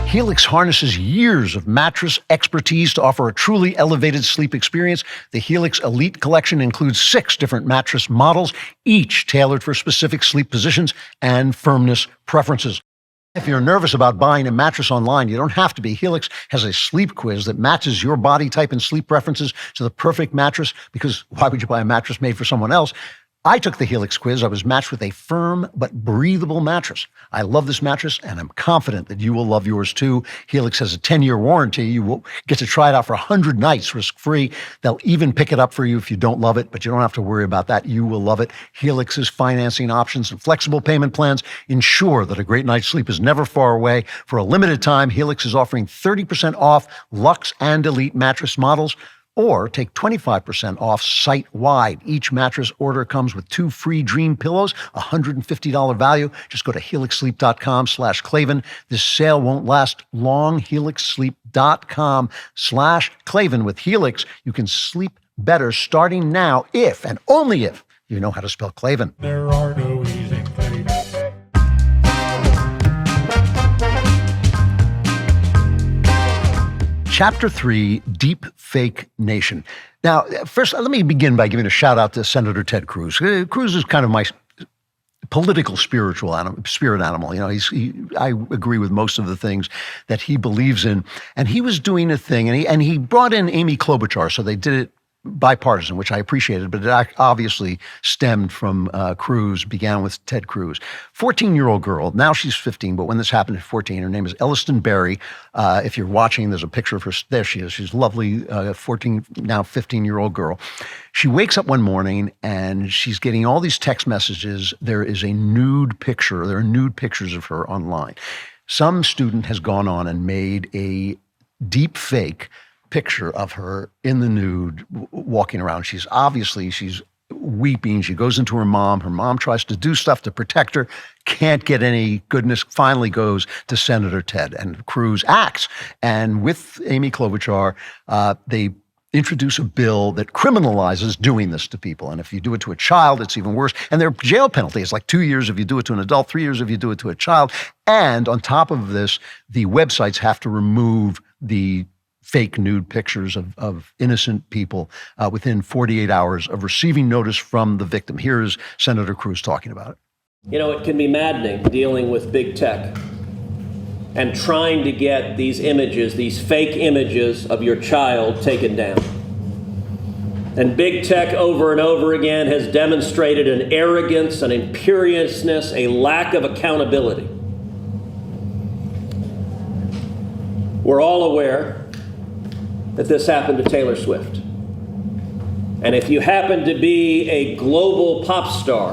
Helix harnesses years of mattress expertise to offer a truly elevated sleep experience. The Helix Elite Collection includes 6 different mattress models, each tailored for specific sleep positions and firmness preferences. If you're nervous about buying a mattress online, you don't have to be. Helix has a sleep quiz that matches your body type and sleep preferences to the perfect mattress, because why would you buy a mattress made for someone else? I took the Helix quiz. I was matched with a firm but breathable mattress. I love this mattress, and I'm confident that you will love yours too. Helix has a 10-year warranty. You will get to try it out for 100 nights risk-free. They'll even pick it up for you if you don't love it, but you don't have to worry about that. You will love it. Helix's financing options and flexible payment plans ensure that a great night's sleep is never far away. For a limited time, Helix is offering 30% off Luxe and Elite mattress models, or take 25% off site-wide. Each mattress order comes with 2 free Dream pillows, $150 value. Just go to helixsleep.com/Klavan. This sale won't last long. helixsleep.com/Klavan. With Helix, you can sleep better starting now if, and only if, you know how to spell Klavan. There are no e's in Klavan. Chapter 3, Deep Fake Nation. Now, first, let me begin by giving a shout out to Senator Ted Cruz. Cruz is kind of my political spirit animal. I agree with most of the things that he believes in. And he was doing a thing, and he brought in Amy Klobuchar, so they did it bipartisan, which I appreciated, but it obviously stemmed from Cruz, began with Ted Cruz. 14-year-old girl, now she's 15, but when this happened at 14, her name is Elliston Berry. If you're watching, there's a picture of her. There she is. She's a lovely 14, now 15-year-old girl. She wakes up one morning and she's getting all these text messages. There is a nude picture. There are nude pictures of her online. Some student has gone on and made a deep fake picture of her in the nude walking around. She's weeping. She goes into her mom. Her mom tries to do stuff to protect her, can't get any goodness, finally goes to Senator Ted, and Cruz acts. And with Amy Klobuchar, they introduce a bill that criminalizes doing this to people. And if you do it to a child, it's even worse. And there are jail penalties, like 2 years if you do it to an adult, 3 years if you do it to a child. And on top of this, the websites have to remove the fake nude pictures of innocent people within 48 hours of receiving notice from the victim. Here is Senator Cruz talking about it. You know, it can be maddening dealing with big tech and trying to get these images, these fake images of your child taken down. And big tech over and over again has demonstrated an arrogance, an imperiousness, a lack of accountability. We're all aware that this happened to Taylor Swift. And if you happen to be a global pop star,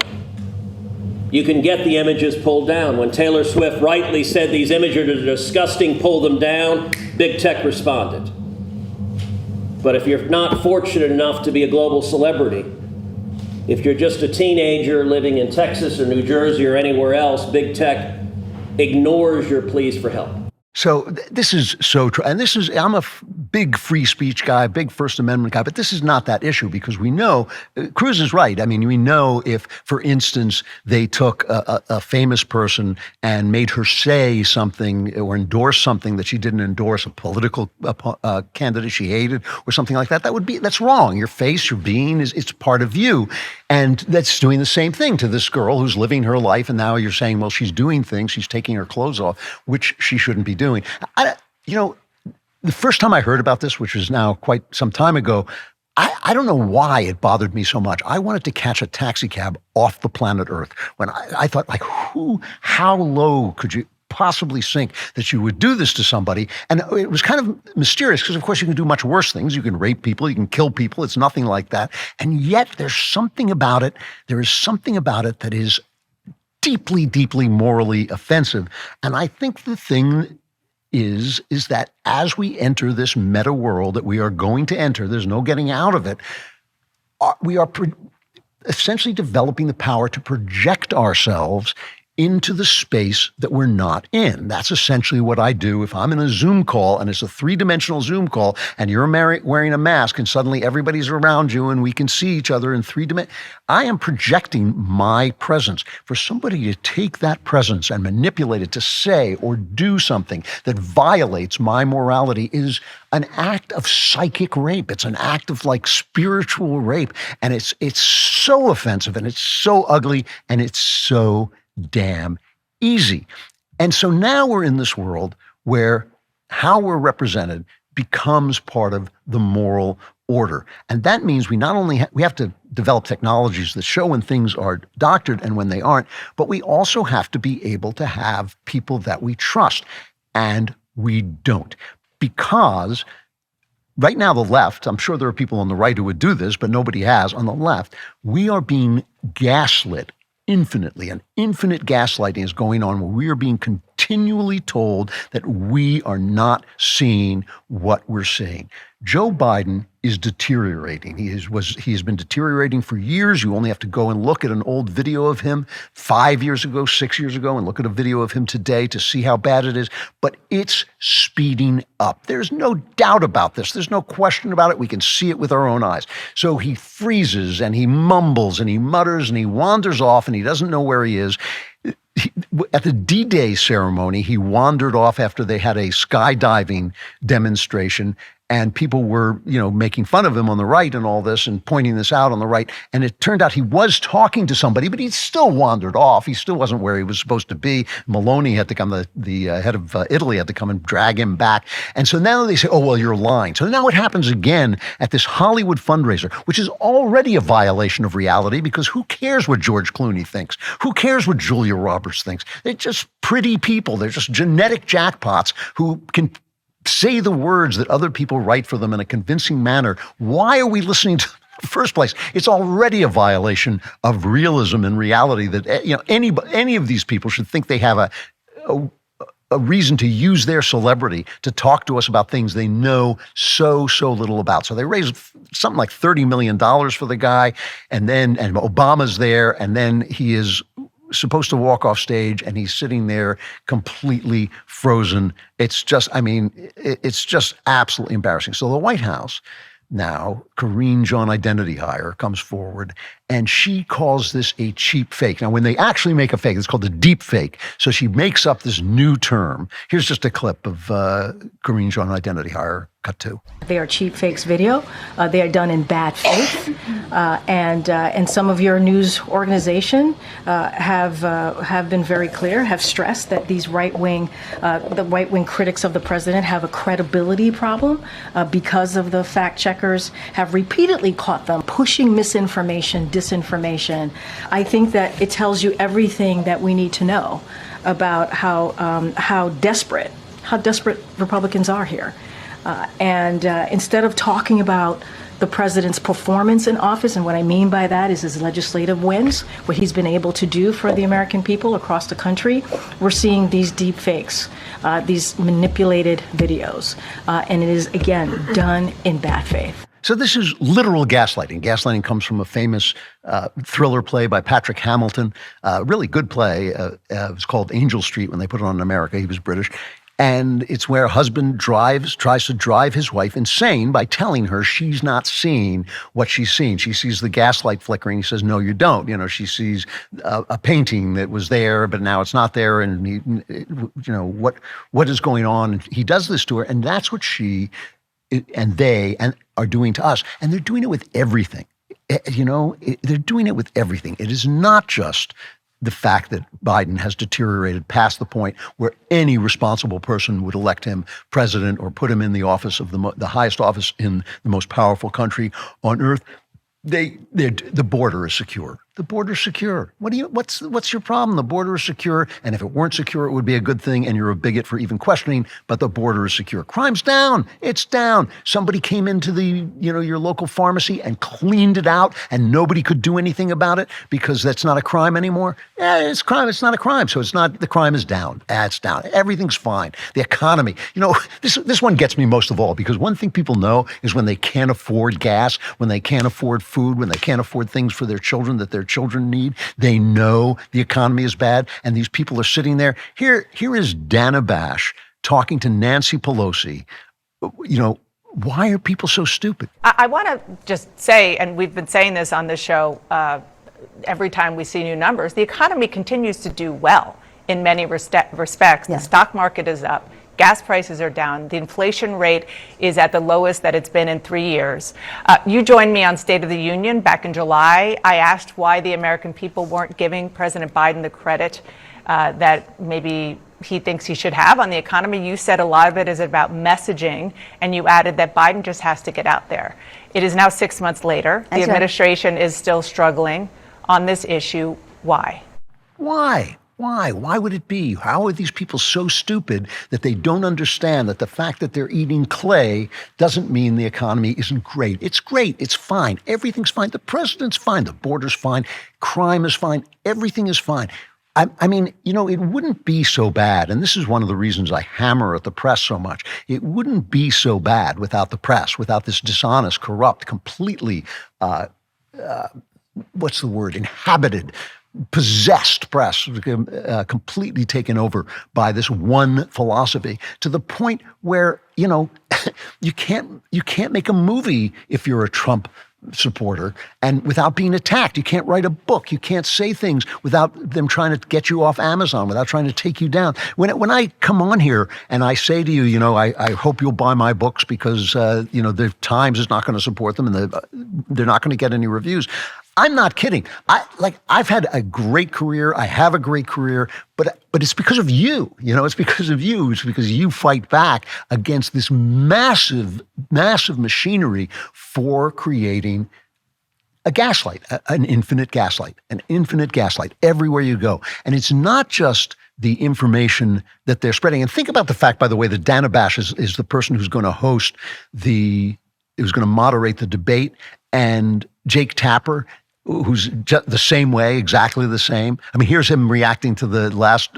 you can get the images pulled down. When Taylor Swift rightly said these images are disgusting, pull them down, big tech responded. But if you're not fortunate enough to be a global celebrity, if you're just a teenager living in Texas or New Jersey or anywhere else, big tech ignores your pleas for help. So this is so true. And I'm a big free speech guy, big First Amendment guy, but this is not that issue because we know, Cruz is right. I mean, we know if, for instance, they took a famous person and made her say something or endorse something that she didn't endorse, a political candidate she hated or something like that, that's wrong. Your face, your being, it's part of you. And that's doing the same thing to this girl who's living her life. And now you're saying, well, she's doing things, she's taking her clothes off, which she shouldn't be doing. The first time I heard about this, which was now quite some time ago, I don't know why it bothered me so much. I wanted to catch a taxi cab off the planet Earth when I thought, like, how low could you possibly sink that you would do this to somebody? And it was kind of mysterious because, of course, you can do much worse things. You can rape people, you can kill people. It's nothing like that. And yet there's something about it. There is something about it that is deeply, deeply morally offensive. And I think the thing is that as we enter this meta world that we are going to enter, there's no getting out of it, we are essentially developing the power to project ourselves into the space that we're not in. That's essentially what I do if I'm in a Zoom call and it's a three-dimensional Zoom call and you're wearing a mask and suddenly everybody's around you and we can see each other in 3 dimensions. I am projecting my presence. For somebody to take that presence and manipulate it to say or do something that violates my morality is an act of psychic rape. It's an act of like spiritual rape. And it's so offensive and it's so ugly and it's so damn easy. And so now we're in this world where how we're represented becomes part of the moral order. And that means we not only we have to develop technologies that show when things are doctored and when they aren't, but we also have to be able to have people that we trust. And we don't. Because right now the left, I'm sure there are people on the right who would do this, but nobody has. On the left, we are being gaslit infinitely. An infinite gaslighting is going on where we are being continually told that we are not seeing what we're seeing. Joe Biden is deteriorating. He has been deteriorating for years. You only have to go and look at an old video of him 5 years ago, 6 years ago, and look at a video of him today to see how bad it is. But it's speeding up. There's no doubt about this. There's no question about it. We can see it with our own eyes. So he freezes and he mumbles and he mutters and he wanders off and he doesn't know where he is. At the D-Day ceremony, he wandered off after they had a skydiving demonstration. And people were, making fun of him on the right and all this and pointing this out on the right. And it turned out he was talking to somebody, but he still wandered off. He still wasn't where he was supposed to be. Meloni had to come, the head of Italy had to come and drag him back. And so now they say, oh, well, you're lying. So now it happens again at this Hollywood fundraiser, which is already a violation of reality because who cares what George Clooney thinks? Who cares what Julia Roberts thinks? They're just pretty people. They're just genetic jackpots who can say the words that other people write for them in a convincing manner. Why are we listening to them in the first place? It's already a violation of realism and reality that any of these people should think they have a reason to use their celebrity to talk to us about things they know so little about. So they raised something like $30 million for the guy, and Obama's there, and then he is supposed to walk off stage and he's sitting there completely frozen. It's just absolutely embarrassing. So the White House now, Karine Jean Identity Hire comes forward and she calls this a cheap fake. Now, when they actually make a fake, it's called a deep fake. So she makes up this new term. Here's just a clip of Karine Jean Identity Hire, cut 2. They are cheap fakes video. They are done in bad faith. And some of your news organization have been very clear, have stressed that these the right-wing critics of the president have a credibility problem because of the fact checkers have repeatedly caught them pushing misinformation, disinformation. I think that it tells you everything that we need to know about how desperate Republicans are here. Instead of talking about the president's performance in office, and what I mean by that is his legislative wins, what he's been able to do for the American people across the country, we're seeing these deep fakes, these manipulated videos. And it is, again, done in bad faith. So this is literal gaslighting. Gaslighting comes from a famous thriller play by Patrick Hamilton, really good play. It was called Angel Street when they put it on in America. He was British. And it's where a husband tries to drive his wife insane by telling her she's not seeing what she's seeing. She sees the gaslight flickering. He says, no, you don't. She sees a painting that was there, but now it's not there. And, what is going on? And he does this to her. And that's what she and they are doing to us. And they're doing it with everything. They're doing it with everything. It is not just the fact that Biden has deteriorated past the point where any responsible person would elect him president or put him in the office of the highest office in the most powerful country on earth. The border is secure. The border is secure. What's your problem? The border is secure, and if it weren't secure, it would be a good thing, and you're a bigot for even questioning, but the border is secure. Crime's down. It's down. Somebody came into your local pharmacy and cleaned it out, and nobody could do anything about it because that's not a crime anymore. Yeah, it's crime. It's not a crime. So it's not, the crime is down. It's down. Everything's fine. The economy. This one gets me most of all because one thing people know is when they can't afford gas, when they can't afford food, when they can't afford things for their children that their children need, they know the economy is bad, and these people are sitting there. Here is Dana Bash talking to Nancy Pelosi. Why are people so stupid? I want to just say, and we've been saying this on this show every time we see new numbers, the economy continues to do well in many respects. Yeah. The stock market is up. Gas prices are down. The inflation rate is at the lowest that it's been in 3 years. You joined me on State of the Union back in July. I asked why the American people weren't giving President Biden the credit that maybe he thinks he should have on the economy. You said a lot of it is about messaging, and you added that Biden just has to get out there. It is now 6 months later. The administration is still struggling on this issue. Why? Why? Why would it be? How are these people so stupid that they don't understand that the fact that they're eating clay doesn't mean the economy isn't great? It's great. It's fine. Everything's fine. The president's fine. The border's fine. Crime is fine. Everything is fine. I mean, it wouldn't be so bad. And this is one of the reasons I hammer at the press so much. It wouldn't be so bad without the press, without this dishonest, corrupt, completely, inhabited, possessed press, completely taken over by this one philosophy, to the point where you can't make a movie if you're a Trump supporter and without being attacked. You can't write a book. You can't say things without them trying to get you off Amazon, without trying to take you down. When I come on here and I say to you, I hope you'll buy my books because, the Times is not going to support them and they're not going to get any reviews. I'm not kidding. I've had a great career. I have a great career, but it's because of you. It's because of you. It's because you fight back against this massive, massive machinery for creating a gaslight, an infinite gaslight everywhere you go. And it's not just the information that they're spreading. And think about the fact, by the way, that Dana Bash is the person who's going to moderate the debate, and Jake Tapper, who's the same way, exactly the same. I mean, here's him reacting to the last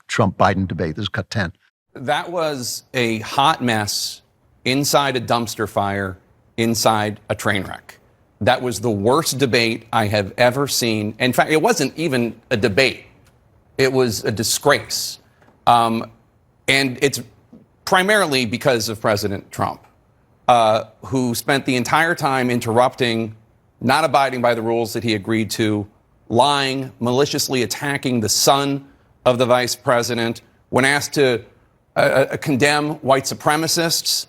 Trump-Biden debate. This is cut 10. That was a hot mess inside a dumpster fire, inside a train wreck. That was the worst debate I have ever seen. In fact, it wasn't even a debate. It was a disgrace. And it's primarily because of President Trump, who spent the entire time interrupting, not abiding by the rules that he agreed to, lying, maliciously attacking the son of the vice president. When asked to condemn white supremacists,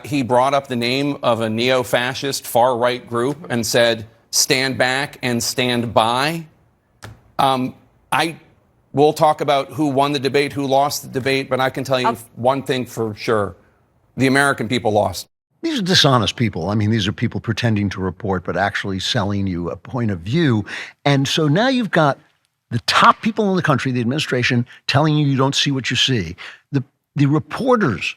he brought up the name of a neo-fascist far-right group and said, stand back and stand by. We'll talk about who won the debate, who lost the debate, but I can tell you one thing for sure. The American people lost. These are dishonest people. I mean, these are people pretending to report, but actually selling you a point of view. And so now you've got the top people in the country, the administration, telling you don't see what you see. The reporters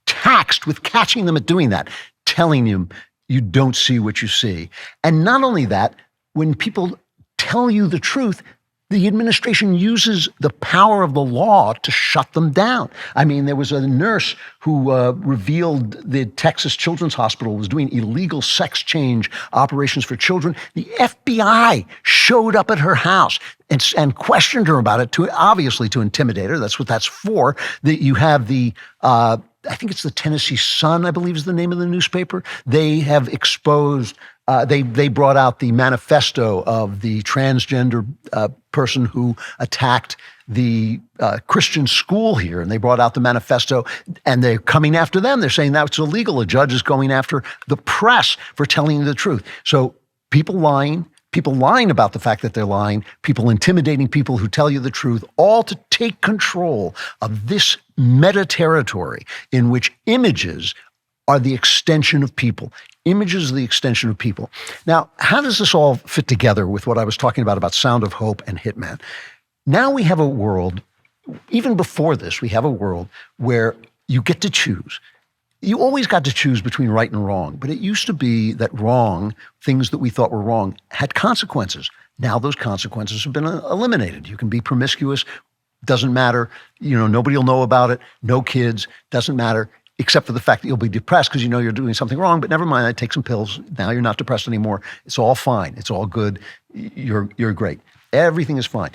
taxed with catching them at doing that, telling them you don't see what you see. And not only that, when people tell you the truth, the administration uses the power of the law to shut them down. I mean, there was a nurse who revealed the Texas Children's Hospital was doing illegal sex change operations for children. The FBI showed up at her house and questioned her about it, obviously to intimidate her. That's what that's for. You have the I think it's the Tennessee Sun, I believe is the name of the newspaper. They have exposed, they brought out the manifesto of the transgender person who attacked the Christian school here. And they brought out the manifesto and they're coming after them. They're saying that's illegal. A judge is going after the press for telling the truth. So people lying about the fact that they're lying, people intimidating people who tell you the truth, all to take control of this meta territory in which images are the extension of people. Images are the extension of people. Now, how does this all fit together with what I was talking about Sound of Hope and Hitman? Now we have a world, even before this, we have a world where you get to choose. You always got to choose between right and wrong, but it used to be that wrong, things that we thought were wrong, had consequences. Now those consequences have been eliminated. You can be promiscuous, doesn't matter. Nobody will know about it. No kids, doesn't matter, except for the fact that you'll be depressed because you're doing something wrong, but never mind, I take some pills. Now you're not depressed anymore. It's all fine. It's all good. You're great. Everything is fine.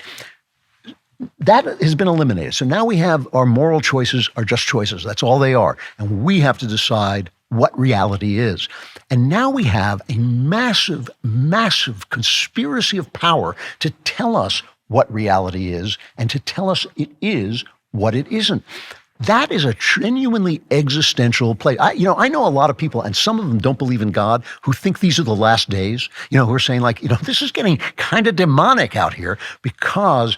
That has been eliminated. So now we have our moral choices are just choices. That's all they are. And we have to decide what reality is. And now we have a massive, massive conspiracy of power to tell us what reality is and to tell us it is what it isn't. That is a genuinely existential place. I know a lot of people, and some of them don't believe in God, who think these are the last days, who are saying this is getting kind of demonic out here because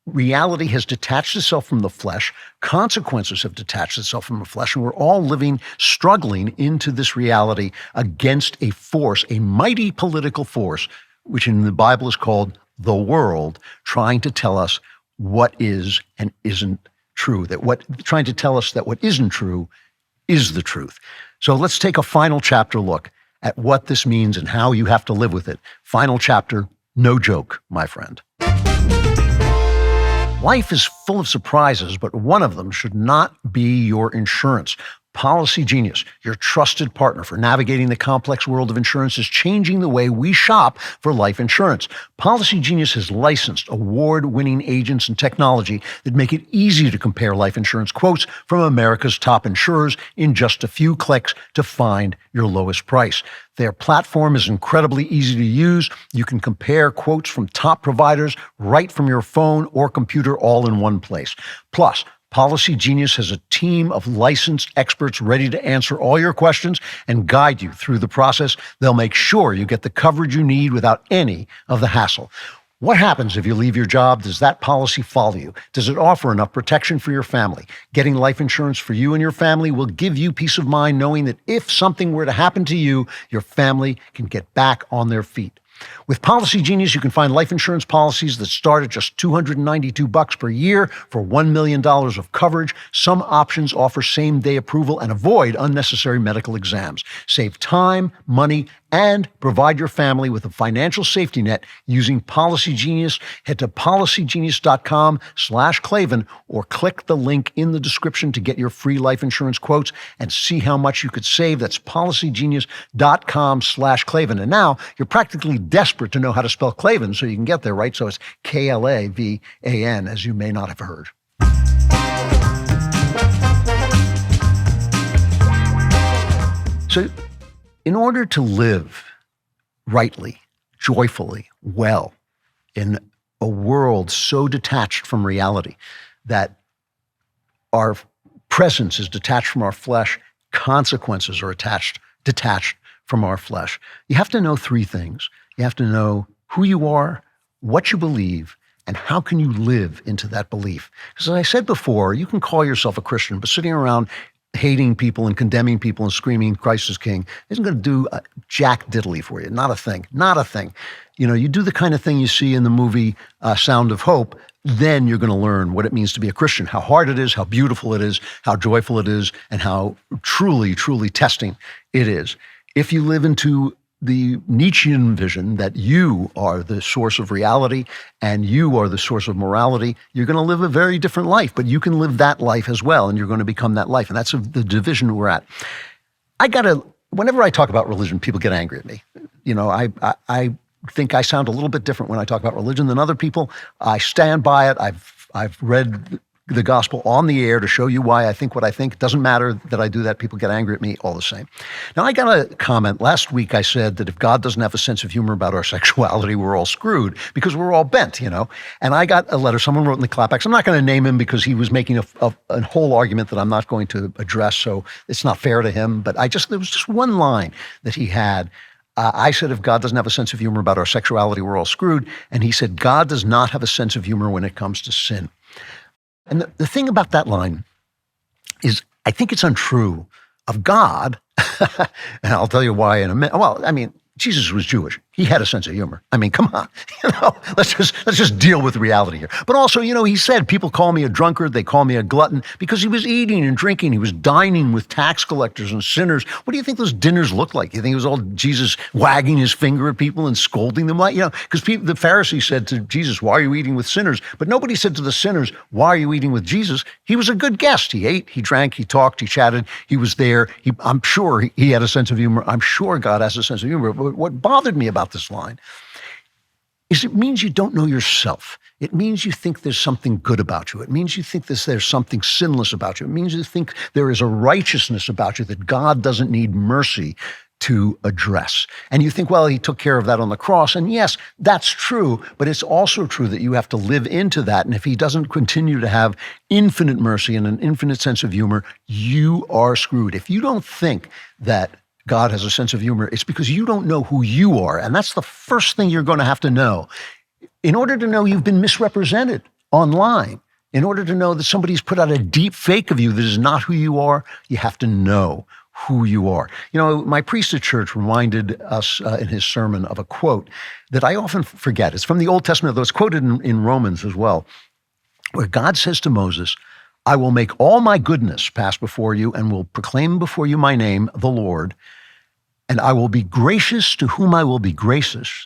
reality has detached itself from the flesh. Consequences have detached itself from the flesh. And we're all struggling into this reality against a force, a mighty political force, which in the Bible is called the world, trying to tell us what is and isn't true, trying to tell us that what isn't true is the truth. So let's take a final chapter look at what this means and how you have to live with it. Final chapter, no joke, my friend. Life is full of surprises, but one of them should not be your insurance. Policy Genius, your trusted partner for navigating the complex world of insurance, is changing the way we shop for life insurance. Policy Genius has licensed award-winning agents and technology that make it easy to compare life insurance quotes from America's top insurers in just a few clicks to find your lowest price. Their platform is incredibly easy to use. You can compare quotes from top providers right from your phone or computer all in one place. Plus, Policy Genius has a team of licensed experts ready to answer all your questions and guide you through the process. They'll make sure you get the coverage you need without any of the hassle. What happens if you leave your job? Does that policy follow you? Does it offer enough protection for your family? Getting life insurance for you and your family will give you peace of mind knowing that if something were to happen to you, your family can get back on their feet. With Policy Genius, you can find life insurance policies that start at just $292 per year for $1 million of coverage. Some options offer same-day approval and avoid unnecessary medical exams. Save time, money, and provide your family with a financial safety net using Policy Genius. Head to policygenius.com/Klavan or click the link in the description to get your free life insurance quotes and see how much you could save. That's policygenius.com/Klavan. And now you're practically desperate to know how to spell Klavan so you can get there, right? So it's Klavan, as you may not have heard. So in order to live rightly, joyfully, well, in a world so detached from reality that our presence is detached from our flesh, consequences are detached from our flesh, you have to know three things. You have to know who you are, what you believe, and how can you live into that belief. Because as I said before, you can call yourself a Christian, but sitting around hating people and condemning people and screaming Christ is King isn't going to do a jack diddly for you. Not a thing. Not a thing. You know, you do the kind of thing you see in the movie Sound of Hope, then you're going to learn what it means to be a Christian, how hard it is, how beautiful it is, how joyful it is, and how truly, truly testing it is. If you live into the Nietzschean vision that you are the source of reality and you are the source of morality, you're going to live a very different life, but you can live that life as well, and you're going to become that life. And that's the division we're at. Whenever I talk about religion, people get angry at me. You know, I think I sound a little bit different when I talk about religion than other people. I stand by it. I've read the gospel on the air to show you why I think what I think. It doesn't matter that I do that. People get angry at me all the same. Now, I got a comment. Last week I said that if God doesn't have a sense of humor about our sexuality, we're all screwed because we're all bent, you know. And I got a letter someone wrote in the Klapbacks. I'm not going to name him because he was making a whole argument that I'm not going to address, so it's not fair to him. But there was just one line that he had. I said, if God doesn't have a sense of humor about our sexuality, we're all screwed. And he said, God does not have a sense of humor when it comes to sin. And the thing about that line is I think it's untrue of God, and I'll tell you why in a minute. Well, I mean, Jesus was Jewish. He had a sense of humor. I mean, come on, you know, let's just deal with reality here. But also, you know, he said, people call me a drunkard, they call me a glutton, because he was eating and drinking. He was dining with tax collectors and sinners. What do you think those dinners looked like? You think it was all Jesus wagging his finger at people and scolding them? You know, because the Pharisees said to Jesus, why are you eating with sinners? But nobody said to the sinners, why are you eating with Jesus? He was a good guest. He ate, he drank, he talked, he chatted, he was there. I'm sure he had a sense of humor. I'm sure God has a sense of humor. But what bothered me about this line is it means you don't know yourself. It means you think there's something good about you. It means you think there's something sinless about you. It means you think there is a righteousness about you that God doesn't need mercy to address. And you think, well, he took care of that on the cross. And yes, that's true, but it's also true that you have to live into that. And if he doesn't continue to have infinite mercy and an infinite sense of humor, you are screwed. If you don't think that God has a sense of humor, it's because you don't know who you are. And that's the first thing you're going to have to know. In order to know you've been misrepresented online, in order to know that somebody's put out a deep fake of you that is not who you are, you have to know who you are. You know, my priest at church reminded us in his sermon of a quote that I often forget. It's from the Old Testament, though it's quoted in Romans as well, where God says to Moses, I will make all my goodness pass before you and will proclaim before you my name, the Lord, and I will be gracious to whom I will be gracious,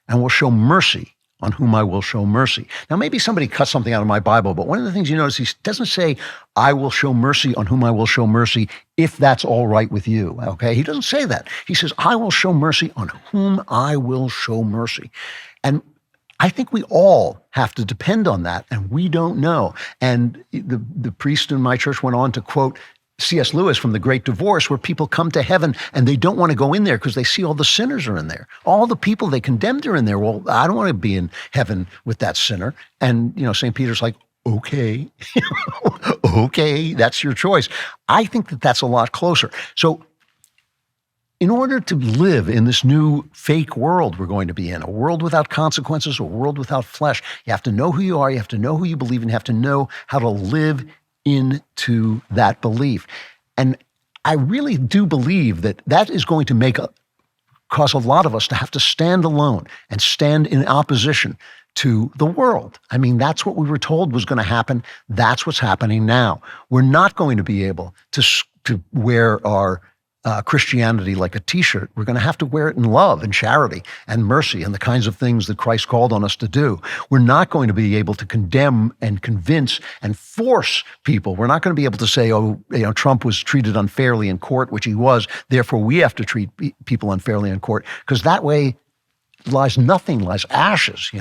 and will show mercy on whom I will show mercy. Now, maybe somebody cut something out of my Bible, but one of the things you notice, he doesn't say, I will show mercy on whom I will show mercy, if that's all right with you, okay? He doesn't say that. He says, I will show mercy on whom I will show mercy. And I think we all have to depend on that, and we don't know. And the priest in my church went on to quote C.S. Lewis from The Great Divorce, where people come to heaven and they don't want to go in there because they see all the sinners are in there. All the people they condemned are in there. Well, I don't want to be in heaven with that sinner. And, St. Peter's like, okay, okay, that's your choice. I think that that's a lot closer. So in order to live in this new fake world we're going to be in, a world without consequences, a world without flesh, you have to know who you are, you have to know who you believe in, you have to know how to live into that belief. And I really do believe that that is going to cause a lot of us to have to stand alone and stand in opposition to the world. I mean, that's what we were told was going to happen. That's what's happening now. We're not going to be able to wear our Christianity like a t-shirt. We're going to have to wear it in love and charity and mercy and the kinds of things that Christ called on us to do. We're not going to be able to condemn and convince and force people. We're not going to be able to say, Trump was treated unfairly in court, which he was, therefore we have to treat people unfairly in court, because that way lies nothing, lies ashes,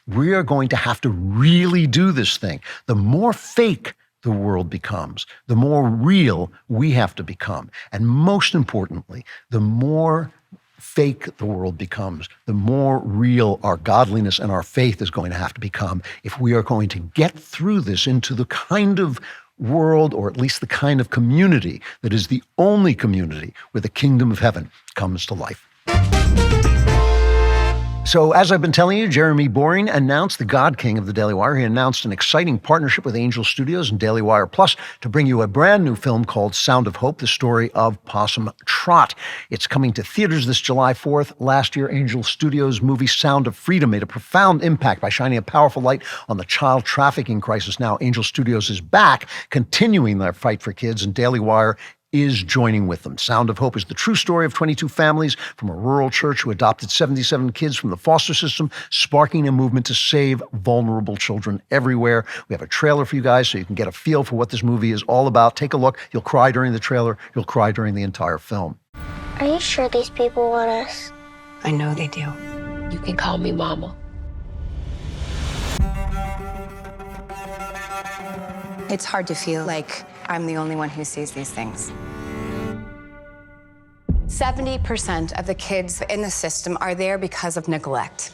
We are going to have to really do this thing. The more fake the world becomes, the more real we have to become. And most importantly, the more fake the world becomes, the more real our godliness and our faith is going to have to become if we are going to get through this into the kind of world, or at least the kind of community that is the only community where the kingdom of heaven comes to life. So as I've been telling you, Jeremy Boring announced, the God King of the Daily Wire, he announced an exciting partnership with Angel Studios and DailyWire Plus to bring you a brand new film called Sound of Hope, the story of Possum Trot. It's coming to theaters this July 4th. Last year, Angel Studios' movie Sound of Freedom made a profound impact by shining a powerful light on the child trafficking crisis. Now, Angel Studios is back, continuing their fight for kids, and DailyWire is joining with them. Sound of Hope is the true story of 22 families from a rural church who adopted 77 kids from the foster system, sparking a movement to save vulnerable children everywhere. We have a trailer for you guys so you can get a feel for what this movie is all about. Take a look. You'll cry during the trailer. You'll cry during the entire film. Are you sure these people want us? I know they do. You can call me Mama. It's hard to feel like I'm the only one who sees these things. 70% of the kids in the system are there because of neglect.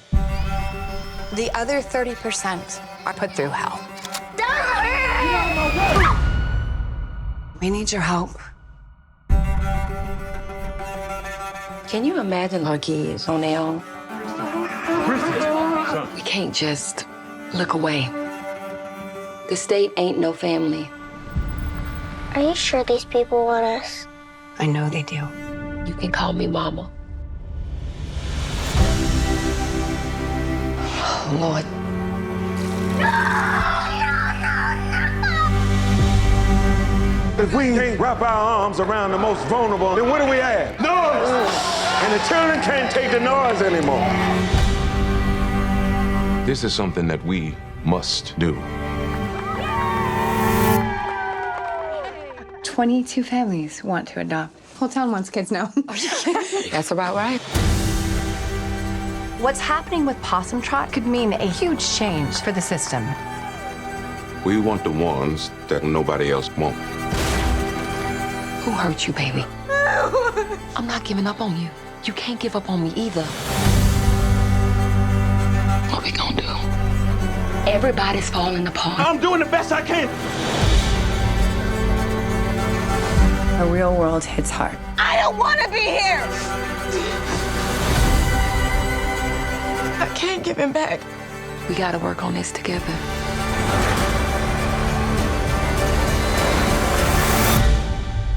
The other 30% are put through hell. We need your help. Can you imagine our kids on their own? We can't just look away. The state ain't no family. Are you sure these people want us? I know they do. You can call me Mama. Oh, Lord. If we can't wrap our arms around the most vulnerable, then what do we have? Noise! And the children can't take the noise anymore. This is something that we must do. 22 families want to adopt. Whole town wants kids now. That's about right. What's happening with Possum Trot could mean a huge change for the system. We want the ones that nobody else wants. Who hurt you, baby? I'm not giving up on you. You can't give up on me either. What we gonna do? Everybody's falling apart. I'm doing the best I can. The real world hits hard. I don't want to be here. I can't give him back. We gotta work on this together.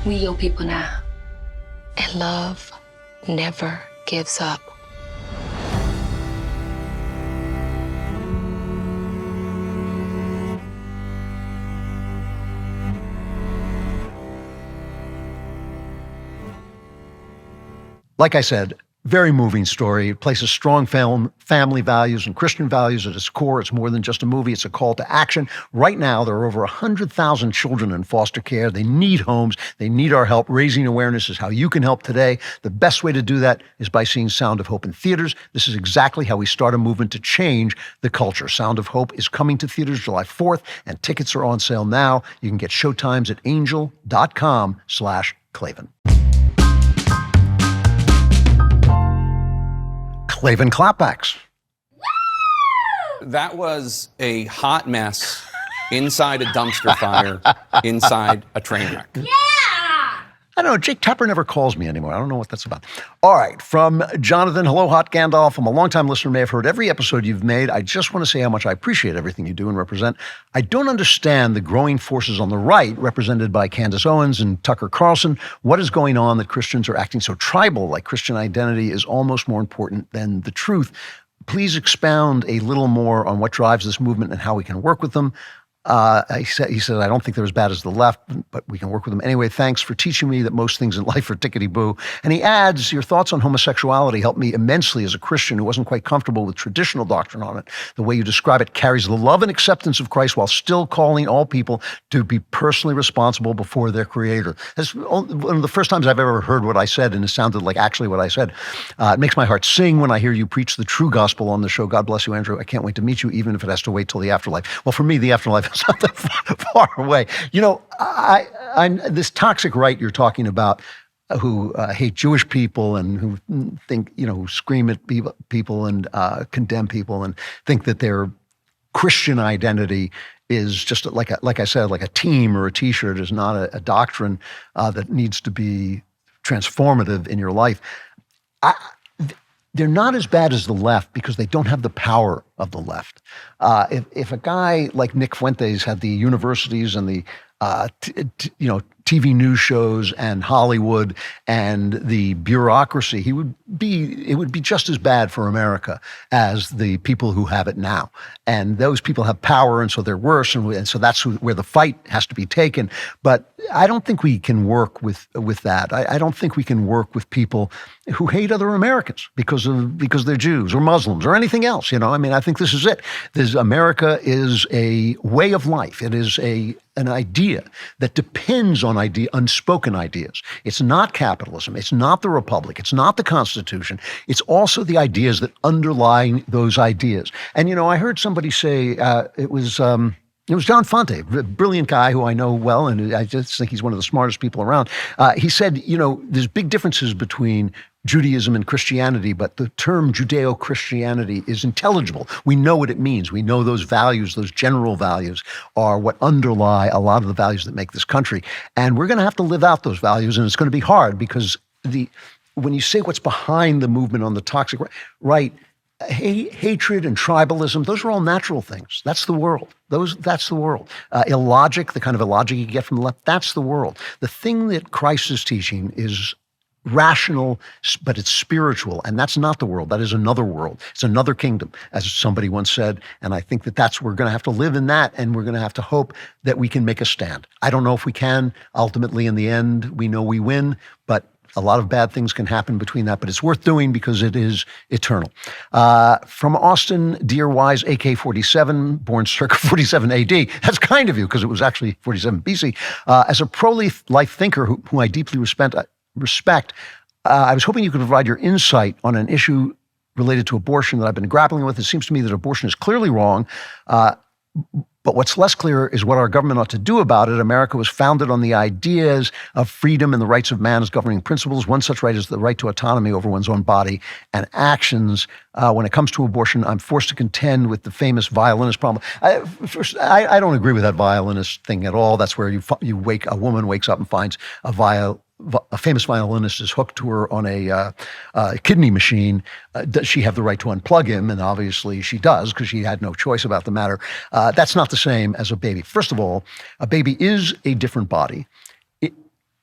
We your people now. And love never gives up. Like I said, Very moving story. It places strong family values and Christian values at its core. It's more than just a movie. It's a call to action. Right now, there are over 100,000 children in foster care. They need homes. They need our help. Raising awareness is how you can help today. The best way to do that is by seeing Sound of Hope in theaters. This is exactly how we start a movement to change the culture. Sound of Hope is coming to theaters July 4th, and tickets are on sale now. You can get showtimes at angel.com/Klavan. Klavan Klapbacks. That was a hot mess inside a dumpster fire, inside a train wreck. I don't know. Jake Tapper never calls me anymore. I don't know what that's about. All right. From Jonathan. Hello, Hot Gandalf. I'm a longtime listener. May have heard every episode you've made. I just want to say how much I appreciate everything you do and represent. I don't understand the growing forces on the right, represented by Candace Owens and Tucker Carlson. What is going on that Christians are acting so tribal, like Christian identity is almost more important than the truth? Please expound a little more on what drives this movement and how we can work with them. He said, I don't think they're as bad as the left, but we can work with them. Anyway, thanks for teaching me that most things in life are tickety-boo. And he adds, your thoughts on homosexuality helped me immensely as a Christian who wasn't quite comfortable with traditional doctrine on it. The way you describe it carries the love and acceptance of Christ while still calling all people to be personally responsible before their Creator. That's one of the first times I've ever heard what I said, and it sounded like actually what I said. It makes my heart sing when I hear you preach the true gospel on the show. God bless you, Andrew. I can't wait to meet you, even if it has to wait till the afterlife. Well, for me, the afterlife is not that far away. You know, this toxic right you're talking about, who hate Jewish people and who think, who scream at people and condemn people and think that their Christian identity is just like I said, like a team or a T-shirt, is not a doctrine that needs to be transformative in your life. They're not as bad as the left because they don't have the power of the left. If a guy like Nick Fuentes had the universities and the TV news shows and Hollywood and the bureaucracy, it would be just as bad for America as the people who have it now. And those people have power, and so they're worse, and so that's where the fight has to be taken. But I don't think we can work with that. I don't think we can work with people who hate other Americans because they're Jews or Muslims or anything else. I think this is it. America is a way of life. It is an idea that depends on unspoken ideas. It's not capitalism. It's not the Republic. It's not the Constitution. It's also the ideas that underlie those ideas. And, I heard somebody say it was John Fonte, a brilliant guy who I know well, and I just think he's one of the smartest people around. He said, there's big differences between Judaism and Christianity, but the term Judeo-Christianity is intelligible. We know what it means. We know those values, those general values, are what underlie a lot of the values that make this country. And we're going to have to live out those values, and it's going to be hard because when you say what's behind the movement on the toxic right, hatred and tribalism, those are all natural things. That's the world. That's the world. Illogic, the kind of illogic you get from the left, that's the world. The thing that Christ is teaching is rational, but it's spiritual, and that's not the world. That is another world. It's another kingdom, as somebody once said, and I think that's we're going to have to live in that, and we're going to have to hope that we can make a stand. I don't know if we can. Ultimately, in the end, we know we win, but a lot of bad things can happen between that, but it's worth doing because it is eternal. From Austin, Dear Wise, AK-47, born circa 47 AD. That's kind of you, because it was actually 47 BC. As a pro-life thinker who I deeply respect, I was hoping you could provide your insight on an issue related to abortion that I've been grappling with. It seems to me that abortion is clearly wrong, but what's less clear is what our government ought to do about it. America was founded on the ideas of freedom and the rights of man as governing principles. One such right is the right to autonomy over one's own body and actions. When it comes to abortion, I'm forced to contend with the famous violinist problem. I don't agree with that violinist thing at all. That's where a woman wakes up and finds a famous violinist is hooked to her on a kidney machine. Does she have the right to unplug him? And obviously she does, because she had no choice about the matter. That's not the same as a baby. First of all, a baby is a different body.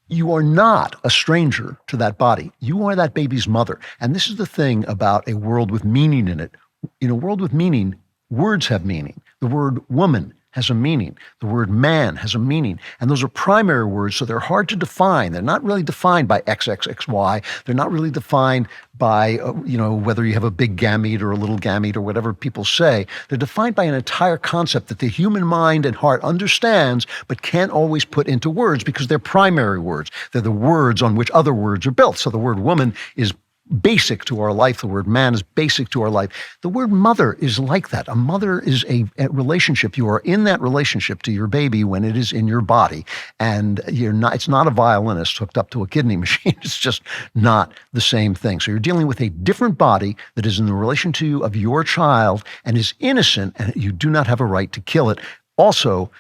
You are not a stranger to that body. You are that baby's mother. And this is the thing about a world with meaning in it. In a world with meaning, words have meaning. The word woman has a meaning. The word man has a meaning. And those are primary words, so they're hard to define. They're not really defined by XXXY. They're not really defined by, whether you have a big gamete or a little gamete or whatever people say. They're defined by an entire concept that the human mind and heart understands but can't always put into words because they're primary words. They're the words on which other words are built. So the word woman is basic to our life. The word man is basic to our life. The word mother is like that. A mother is a relationship. You are in that relationship to your baby when it is in your body. And it's not a violinist hooked up to a kidney machine. It's just not the same thing. So you're dealing with a different body that is in the relation to you of your child and is innocent, and you do not have a right to kill it. Also,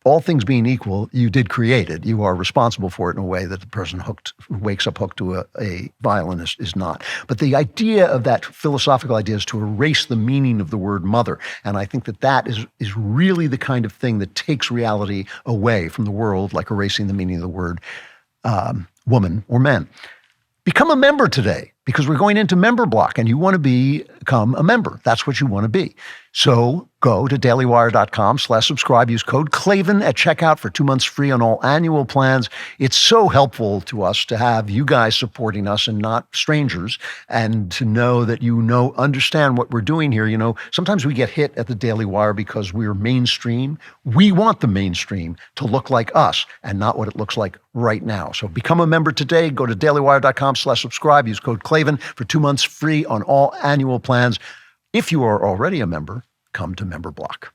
all things being equal, you did create it. You are responsible for it in a way that the person who wakes up hooked to a violinist is not. But the idea of that philosophical idea is to erase the meaning of the word mother. And I think that is really the kind of thing that takes reality away from the world, like erasing the meaning of the word woman or man. Become a member today, because we're going into member block and you want to become a member. That's what you want to be. So go to dailywire.com/subscribe. Use code Klavan at checkout for 2 months free on all annual plans. It's so helpful to us to have you guys supporting us and not strangers, and to know that understand what we're doing here. Sometimes we get hit at the Daily Wire because we're mainstream. We want the mainstream to look like us and not what it looks like right now. So become a member today. Go to dailywire.com/subscribe. Use code Klavan for 2 months free on all annual plans. If you are already a member, come to Member Block.